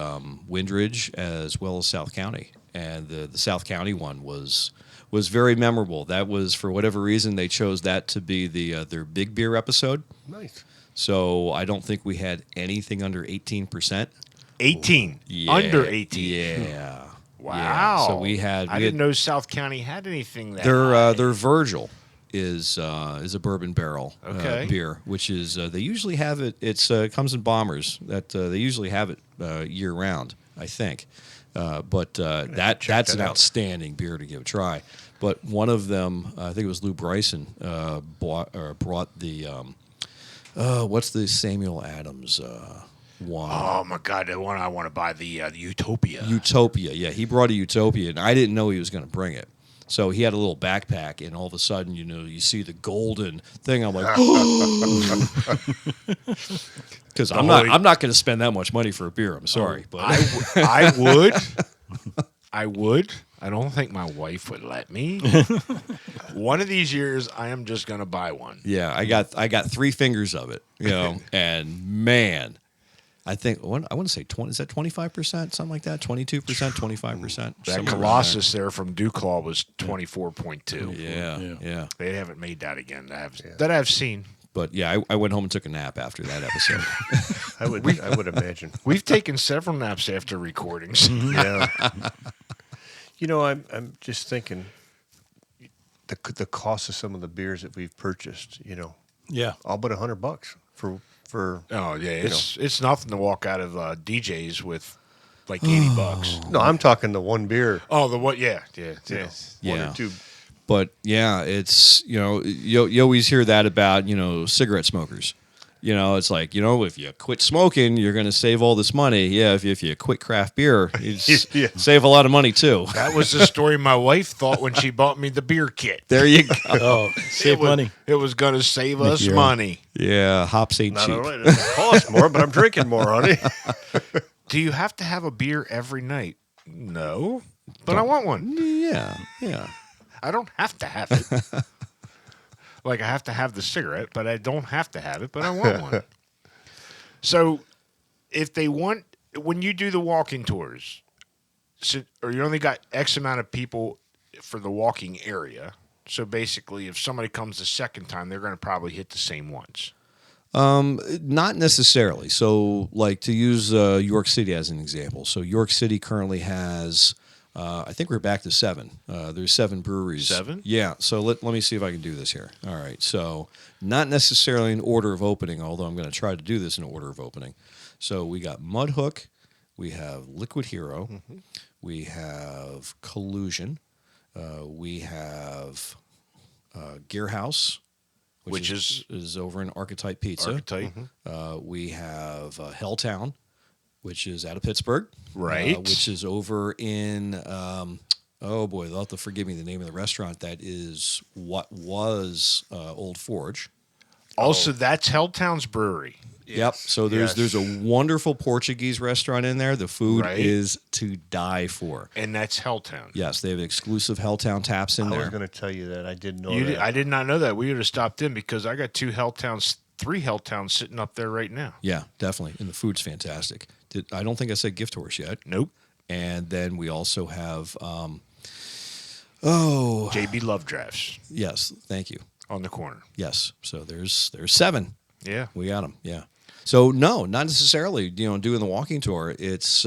S4: Windridge as well as South County, and the South County one was very memorable. That was, for whatever reason, they chose that to be their big beer episode.
S2: Nice.
S4: So I don't think we had anything under 18%.
S1: 18.
S4: Yeah.
S1: Under 18.
S4: Yeah.
S1: Wow.
S4: Yeah. So I
S1: didn't know South County had anything that
S4: their Virgil is a bourbon barrel
S1: Okay.
S4: beer, which is they usually have it. It's comes in bombers that they usually have it year round, I think. But that's
S2: that
S4: an
S2: out.
S4: outstanding beer to give a try. But one of them, I think it was Lou Bryson, brought the what's the Samuel Adams one?
S1: Oh my God, the one I want to buy, the Utopia.
S4: Utopia. Yeah, he brought a Utopia, and I didn't know he was going to bring it. So he had a little backpack, and all of a sudden, you see the golden thing. I'm like, because I'm not going to spend that much money for a beer. I'm sorry, but
S1: I would. I would. I don't think my wife would let me. One of these years, I am just going to buy one.
S4: yeah, I got 3 fingers of it, and man, I think I want to say 20. Is that 25%? Something like that. 22%, 25%.
S1: That Colossus there from Duclaw was 24.2.
S4: Yeah.
S1: They haven't made that again. That I've seen.
S4: But yeah, I went home and took a nap after that episode.
S2: I would imagine.
S1: We've taken several naps after recordings.
S2: Yeah. I'm just thinking the cost of some of the beers that we've purchased.
S3: Yeah.
S2: All but $100 for.
S1: Oh yeah, it's nothing to walk out of DJs with like $80.
S2: No, I'm talking the one beer.
S1: Oh, the what? Yeah.
S2: One
S4: Yeah.
S2: or two.
S4: But yeah, it's you always hear that about cigarette smokers. It's like if you quit smoking, you're going to save all this money. Yeah, if you quit craft beer, you save a lot of money too.
S1: That was the story my wife thought when she bought me the beer kit.
S4: There you go.
S3: Oh, save money.
S1: It was going to save us
S3: your own.
S1: money.
S4: Yeah, hops ain't
S2: Not
S4: cheap.
S2: only does it cost more, but I'm drinking more, honey.
S1: Do you have to have a beer every night? No, but I want one.
S4: Yeah.
S1: I don't have to have it. Like I have to have the cigarette, but I don't have to have it, but I want one. So if they want, when you do the walking tours, or you only got X amount of people for the walking area, So basically, if somebody comes the second time, they're going to probably hit the same ones.
S4: Not necessarily. So, like to use York City as an example. So, York City currently has, I think we're back to 7. There's 7 breweries.
S1: 7?
S4: Yeah. So let me see if I can do this here. All right. So, not necessarily in order of opening, although I'm going to try to do this in order of opening. So, we got Mudhook, we have Liquid Hero, we have Collusion, we have Gear House. Which is over in Archetype Pizza.
S1: Archetype.
S4: We have Helltown, which is out of Pittsburgh.
S1: Right.
S4: Which is over in, oh boy, they'll have to forgive me the name of the restaurant. That is what was Old Forge.
S1: Also, that's Helltown's Brewery.
S4: Yep. So there's a wonderful Portuguese restaurant in there. The food is to die for.
S1: And that's Helltown.
S4: Yes, they have exclusive Helltown taps in
S2: I
S4: there.
S2: was going to tell you that. I didn't know that.
S1: I did not know that. We would have stopped in because I got 3 Helltowns sitting up there right now.
S4: Yeah, definitely. And the food's fantastic. I don't think I said gift horse yet.
S1: Nope.
S4: And then we also have,
S1: JB Love Drafts
S4: yes, thank you.
S1: on the corner.
S4: Yes. So there's 7.
S1: Yeah.
S4: We got them. Yeah. So no, not necessarily. Doing the walking tour. It's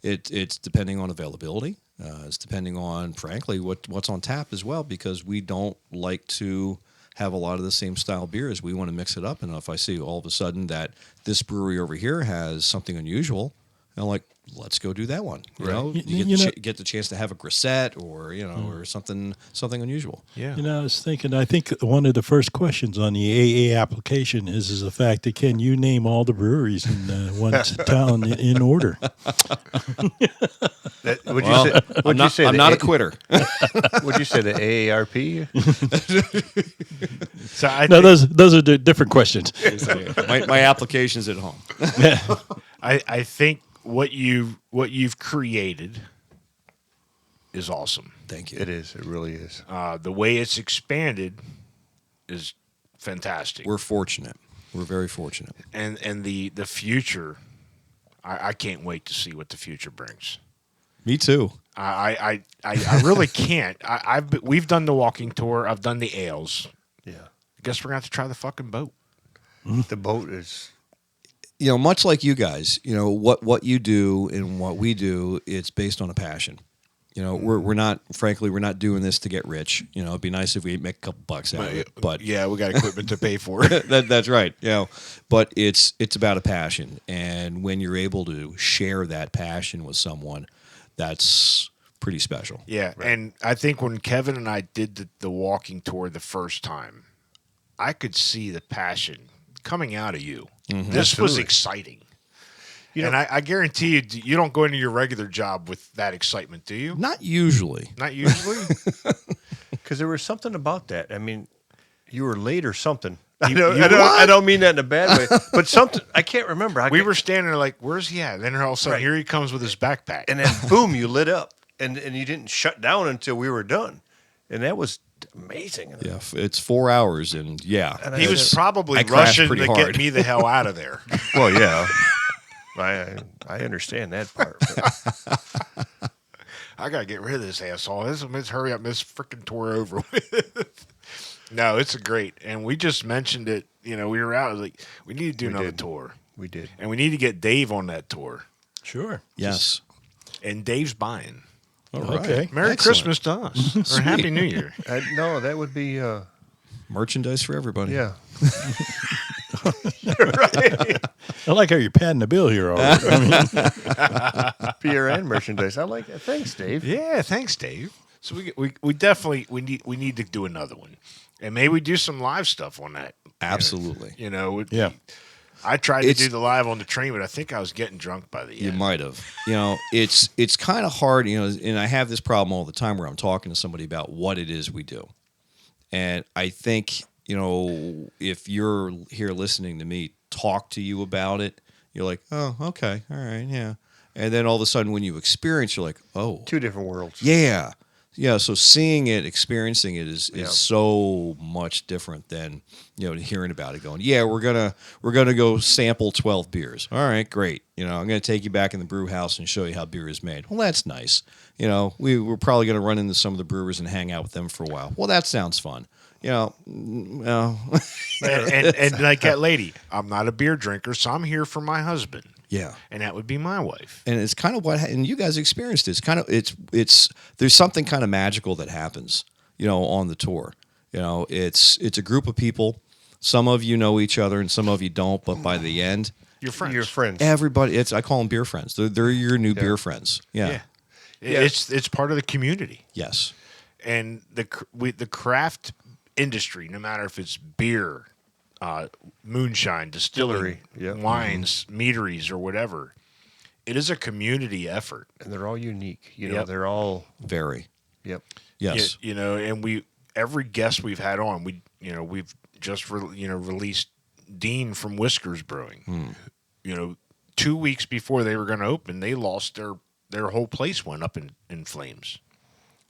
S4: it's depending on availability. It's depending on, frankly, what's on tap as well, because we don't like to have a lot of the same style beers. We want to mix it up. And if I see all of a sudden that this brewery over here has something unusual, I'm like, let's go do that one. You know, get the chance to have a grisette or or something unusual.
S1: Yeah.
S3: I was thinking, I think one of the first questions on the AA application is the fact that can you name all the breweries in one town in order?
S4: I'm not a quitter.
S2: Would you say the AARP?
S1: So
S3: Those are different questions.
S4: my application's at home.
S1: I think what you've created is awesome.
S4: Thank you.
S2: It is. It really is.
S1: The way it's expanded is fantastic.
S4: We're fortunate. We're very fortunate.
S1: And the future, I can't wait to see what the future brings.
S4: Me too.
S1: I really can't. We've done the walking tour. I've done the ales.
S2: Yeah.
S1: I guess we're gonna have to try the fucking boat.
S2: The boat is.
S4: Much like you guys, what you do and what we do, it's based on a passion. We're not doing this to get rich. It'd be nice if we make a couple bucks out of it, but
S1: yeah, we got equipment to pay for it.
S4: that's right. But it's about a passion, and when you're able to share that passion with someone, that's pretty special.
S1: Yeah, right. And I think when Kevin and I did the walking tour the first time, I could see the passion coming out of you. Mm-hmm. This was exciting. And I guarantee you don't go into your regular job with that excitement, do you?
S4: Not usually.
S1: Not usually?
S2: Because there was something about that. I mean, you were late or something.
S1: I
S2: don't mean that in a bad way, but something, I can't remember.
S1: We were standing there like, where's he at? And then all of a sudden, here he comes with his backpack.
S2: And then, boom, you lit up. And you didn't shut down until we were done. And that was amazing.
S4: Yeah, it's 4 hours, and
S2: And
S1: he was probably rushing to
S4: hard.
S1: get me the hell out of there.
S2: Well, yeah. I understand that part.
S1: I got to get rid of this asshole. Let's hurry up, this freaking tour over with. No, it's great. And we just mentioned it. We were out. Like, we need to do another tour.
S2: We did.
S1: And we need to get Dave on that tour.
S3: Sure.
S4: Yes.
S1: And Dave's buying.
S4: All right.
S3: Okay.
S1: Merry
S4: Excellent.
S1: Christmas to us. Or Happy New Year.
S2: No, that would be...
S4: merchandise for everybody.
S2: Yeah.
S3: Right. I like how you're padding the bill here already.
S2: Beer and merchandise. I like it. Thanks, Dave.
S1: Yeah, thanks, Dave. So we definitely need to do another one. And maybe we do some live stuff on that.
S4: Absolutely.
S3: Yeah.
S1: I tried to do the live on the train, but I think I was getting drunk by the end.
S4: You might have. It's kind of hard, and I have this problem all the time where I'm talking to somebody about what it is we do. And I think, if you're here listening to me talk to you about it, you're like, oh, okay, all right, yeah. And then all of a sudden when you experience, you're like, oh.
S2: Two different worlds.
S4: Yeah. Yeah, so seeing it, experiencing it is
S2: Yeah.
S4: so much different than hearing about it. Going, yeah, we're gonna go sample 12 beers. All right, great. I'm gonna take you back in the brew house and show you how beer is made. Well, that's nice. We're probably gonna run into some of the brewers and hang out with them for a while. Well, that sounds fun. Well,
S1: And like that lady, I'm not a beer drinker, so I'm here for my husband.
S4: yeah.
S1: And that would be my wife.
S4: And it's kind of and you guys experienced it. It's there's something kind of magical that happens, on the tour. It's a group of people. Some of you know each other and some of you don't, but by the end,
S1: Your friends.
S2: Your friends.
S4: everybody, I call them beer friends. They're your new beer friends. Yeah.
S1: Yeah. It's part of the community.
S4: Yes.
S1: And the craft industry, no matter if it's beer, moonshine, distillery,
S2: Distillery, yeah.
S1: wines, meaderies, or whatever, it is a community effort.
S2: And they're all unique.
S1: Yep.
S2: They're all,
S4: Very.
S2: yep.
S4: Yes.
S1: And every guest we've had on, we've just released Dean from Whiskers Brewing. 2 weeks before they were going to open, they lost their whole place went up in flames.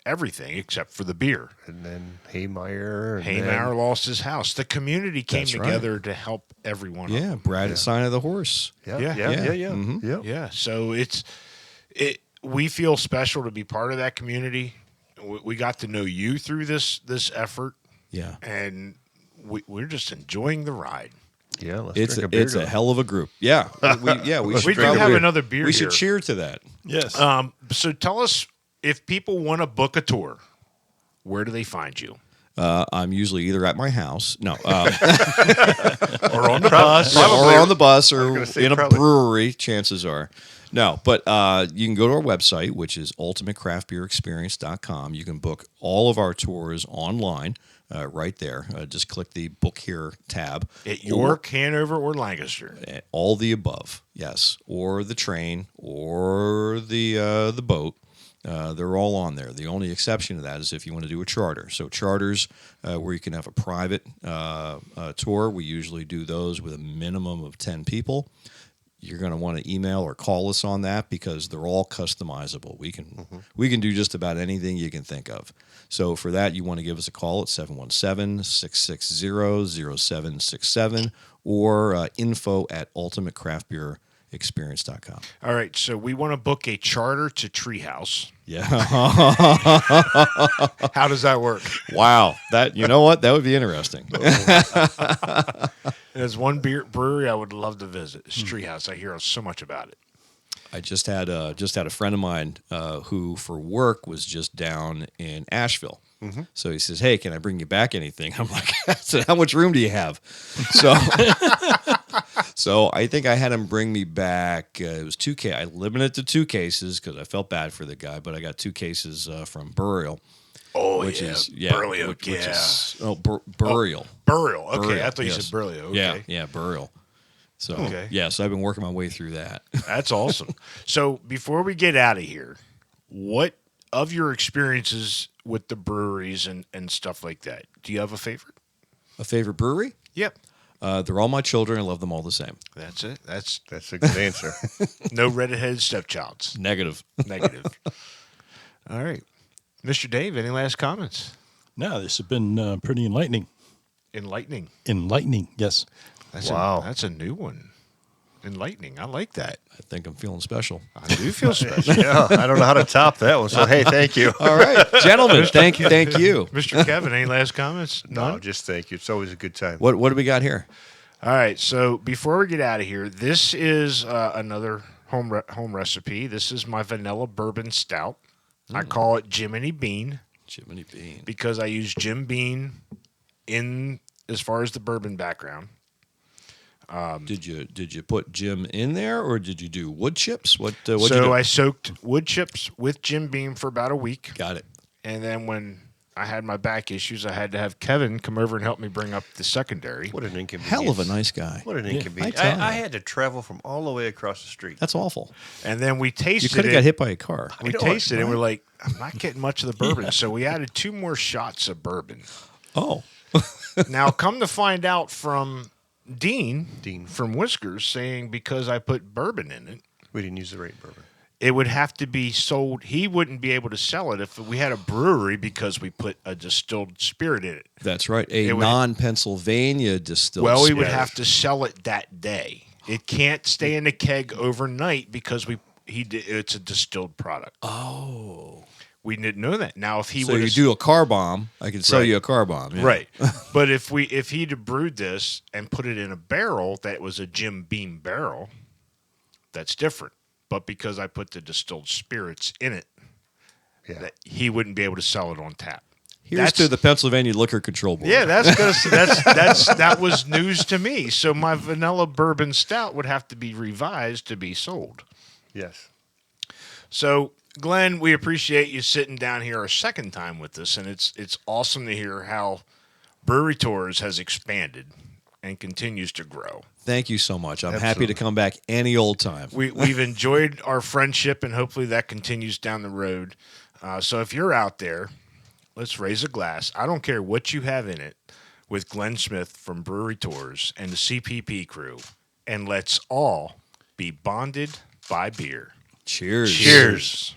S1: Everything except for the beer.
S2: And then Haymeyer. And
S1: Haymeyer lost his house. The community came
S4: That's right.
S1: together to help everyone.
S4: Yeah. Brad at Sign of the Horse.
S2: Then,
S1: Yeah.
S2: yeah.
S4: Mhm.
S2: Yeah.
S1: Yeah. So we feel special to be part of that community. We got to know you through this effort,
S4: Yeah.
S1: and we're just enjoying the ride.
S2: Yeah. Let's
S4: It's
S2: drink a beer.
S4: a hell of a group. Yeah. We
S1: We
S4: should
S1: do have
S4: probably-
S1: another beer
S4: We
S1: here.
S4: should cheer to that.
S3: Yes.
S1: So tell us, if people want to book a tour, where do they find you?
S4: I'm usually either at my house, no,
S1: Or on the bus?
S4: or on the bus, or
S2: gonna say
S4: in a
S2: probably.
S4: brewery. Chances are, no. But you can go to our website, which is ultimatecraftbeerexperience.com. You can book all of our tours online, right there. Just click the Book Here tab.
S1: At York, Hanover, or Lancaster?
S4: All the above, yes, or the train, or the boat. They're all on there. The only exception to that is if you want to do a charter. So charters, where you can have a private tour, we usually do those with a minimum of 10 people. You're going to want to email or call us on that because they're all customizable. We can do just about anything you can think of. So for that, you want to give us a call at 717-660-0767 or info@ultimatecraftbeerexperience.com.
S1: All right, so we want to book a charter to Treehouse.
S4: Yeah.
S1: How does that work?
S4: Wow. That That would be interesting.
S1: There's one brewery I would love to visit. It's Treehouse. I hear so much about it.
S4: I just had a friend of mine who, for work, was just down in Asheville. So he says, "Hey, can I bring you back anything?" I'm like, I said, "How much room do you have?" So, so I think I had him bring me back. It was 2 cases. I limited it to 2 cases because I felt bad for the guy, but I got 2 cases from Burial.
S1: Oh,
S4: Which
S1: yeah.
S4: is
S1: Burial,
S4: which
S1: yeah.
S4: is Burial.
S1: Burial. Okay,
S4: Burial,
S1: I thought you
S4: yes.
S1: said Burial. Okay.
S4: Yeah, Burial. So
S1: Okay.
S4: so I've been working my way through that.
S1: That's awesome. So before we get out of here, what of your experiences with the breweries and stuff like that, do you have a favorite?
S4: A favorite brewery?
S1: Yep.
S4: They're all my children. I love them all the same.
S1: That's it. That's
S2: That's a good answer.
S1: no redheaded stepchilds.
S4: Negative.
S1: Negative. All right. Mr. Dave, any last comments?
S3: No, this has been pretty enlightening.
S1: Enlightening.
S3: Enlightening, yes.
S2: Wow.
S1: That's a new one. Enlightening. I like that.
S4: I think I'm feeling special.
S1: I do feel special.
S2: Yeah. I don't know how to top that one. So, hey, thank you.
S4: All right, gentlemen. Thank you.
S1: Mr. Kevin, any last comments?
S2: No, just thank you. It's always a good time.
S4: What do we got here?
S1: All right. So before we get out of here, this is another home recipe. This is my vanilla bourbon stout. I call it Jiminy Bean
S4: Jiminy Bean.
S1: because I use Jim Bean in as far as the bourbon background.
S4: Did you put Jim in there, or did you do wood chips? What you
S1: So
S4: do?
S1: I soaked wood chips with Jim Beam for about a week.
S4: Got it.
S1: And then when I had my back issues, I had to have Kevin come over and help me bring up the secondary.
S2: What an inconvenience.
S4: Hell of a nice guy.
S2: What an
S3: Yeah,
S2: inconvenience.
S4: I tell
S2: I
S4: you.
S2: had to travel from all the way across the street.
S4: That's awful.
S1: And then we
S4: You
S1: tasted
S4: could have
S1: it.
S4: got hit by a car.
S1: We
S2: I know it,
S1: tasted it and
S2: right?
S1: we're like, I'm not getting much of the bourbon. So we added 2 more shots of bourbon.
S4: Oh,
S1: Now, come to find out from Dean
S2: Dean.
S1: from Whiskers saying because I put bourbon in it,
S2: We didn't use the right bourbon.
S1: it would have to be sold. He wouldn't be able to sell it if we had a brewery because we put a distilled spirit in it.
S4: That's right. A
S1: It would-
S4: non-Pennsylvania distilled
S1: Well, we
S4: spirit.
S1: would have to sell it that day. It can't stay in the keg overnight because it's a distilled product.
S4: Oh.
S1: We didn't know that. Now, if he
S4: So
S1: would
S4: you do a car bomb, I could sell
S1: Right.
S4: you a car bomb. Yeah.
S1: right, but if he'd have brewed this and put it in a barrel that was a Jim Beam barrel, that's different. But because I put the distilled spirits in it,
S2: Yeah.
S1: that he wouldn't be able to sell it on tap.
S4: Here's to the Pennsylvania Liquor Control Board.
S1: Yeah, that was news to me. So my vanilla bourbon stout would have to be revised to be sold.
S2: Yes.
S1: So, Glenn, we appreciate you sitting down here a second time with us, and it's awesome to hear how Brewery Tours has expanded and continues to grow.
S4: Thank you so much. I'm happy
S2: Absolutely.
S4: to come back any old time.
S1: We've enjoyed our friendship, and hopefully that continues down the road. So if you're out there, let's raise a glass. I don't care what you have in it with Glenn Smith from Brewery Tours and the CPP crew, and let's all be bonded by beer.
S4: Cheers.
S1: Cheers.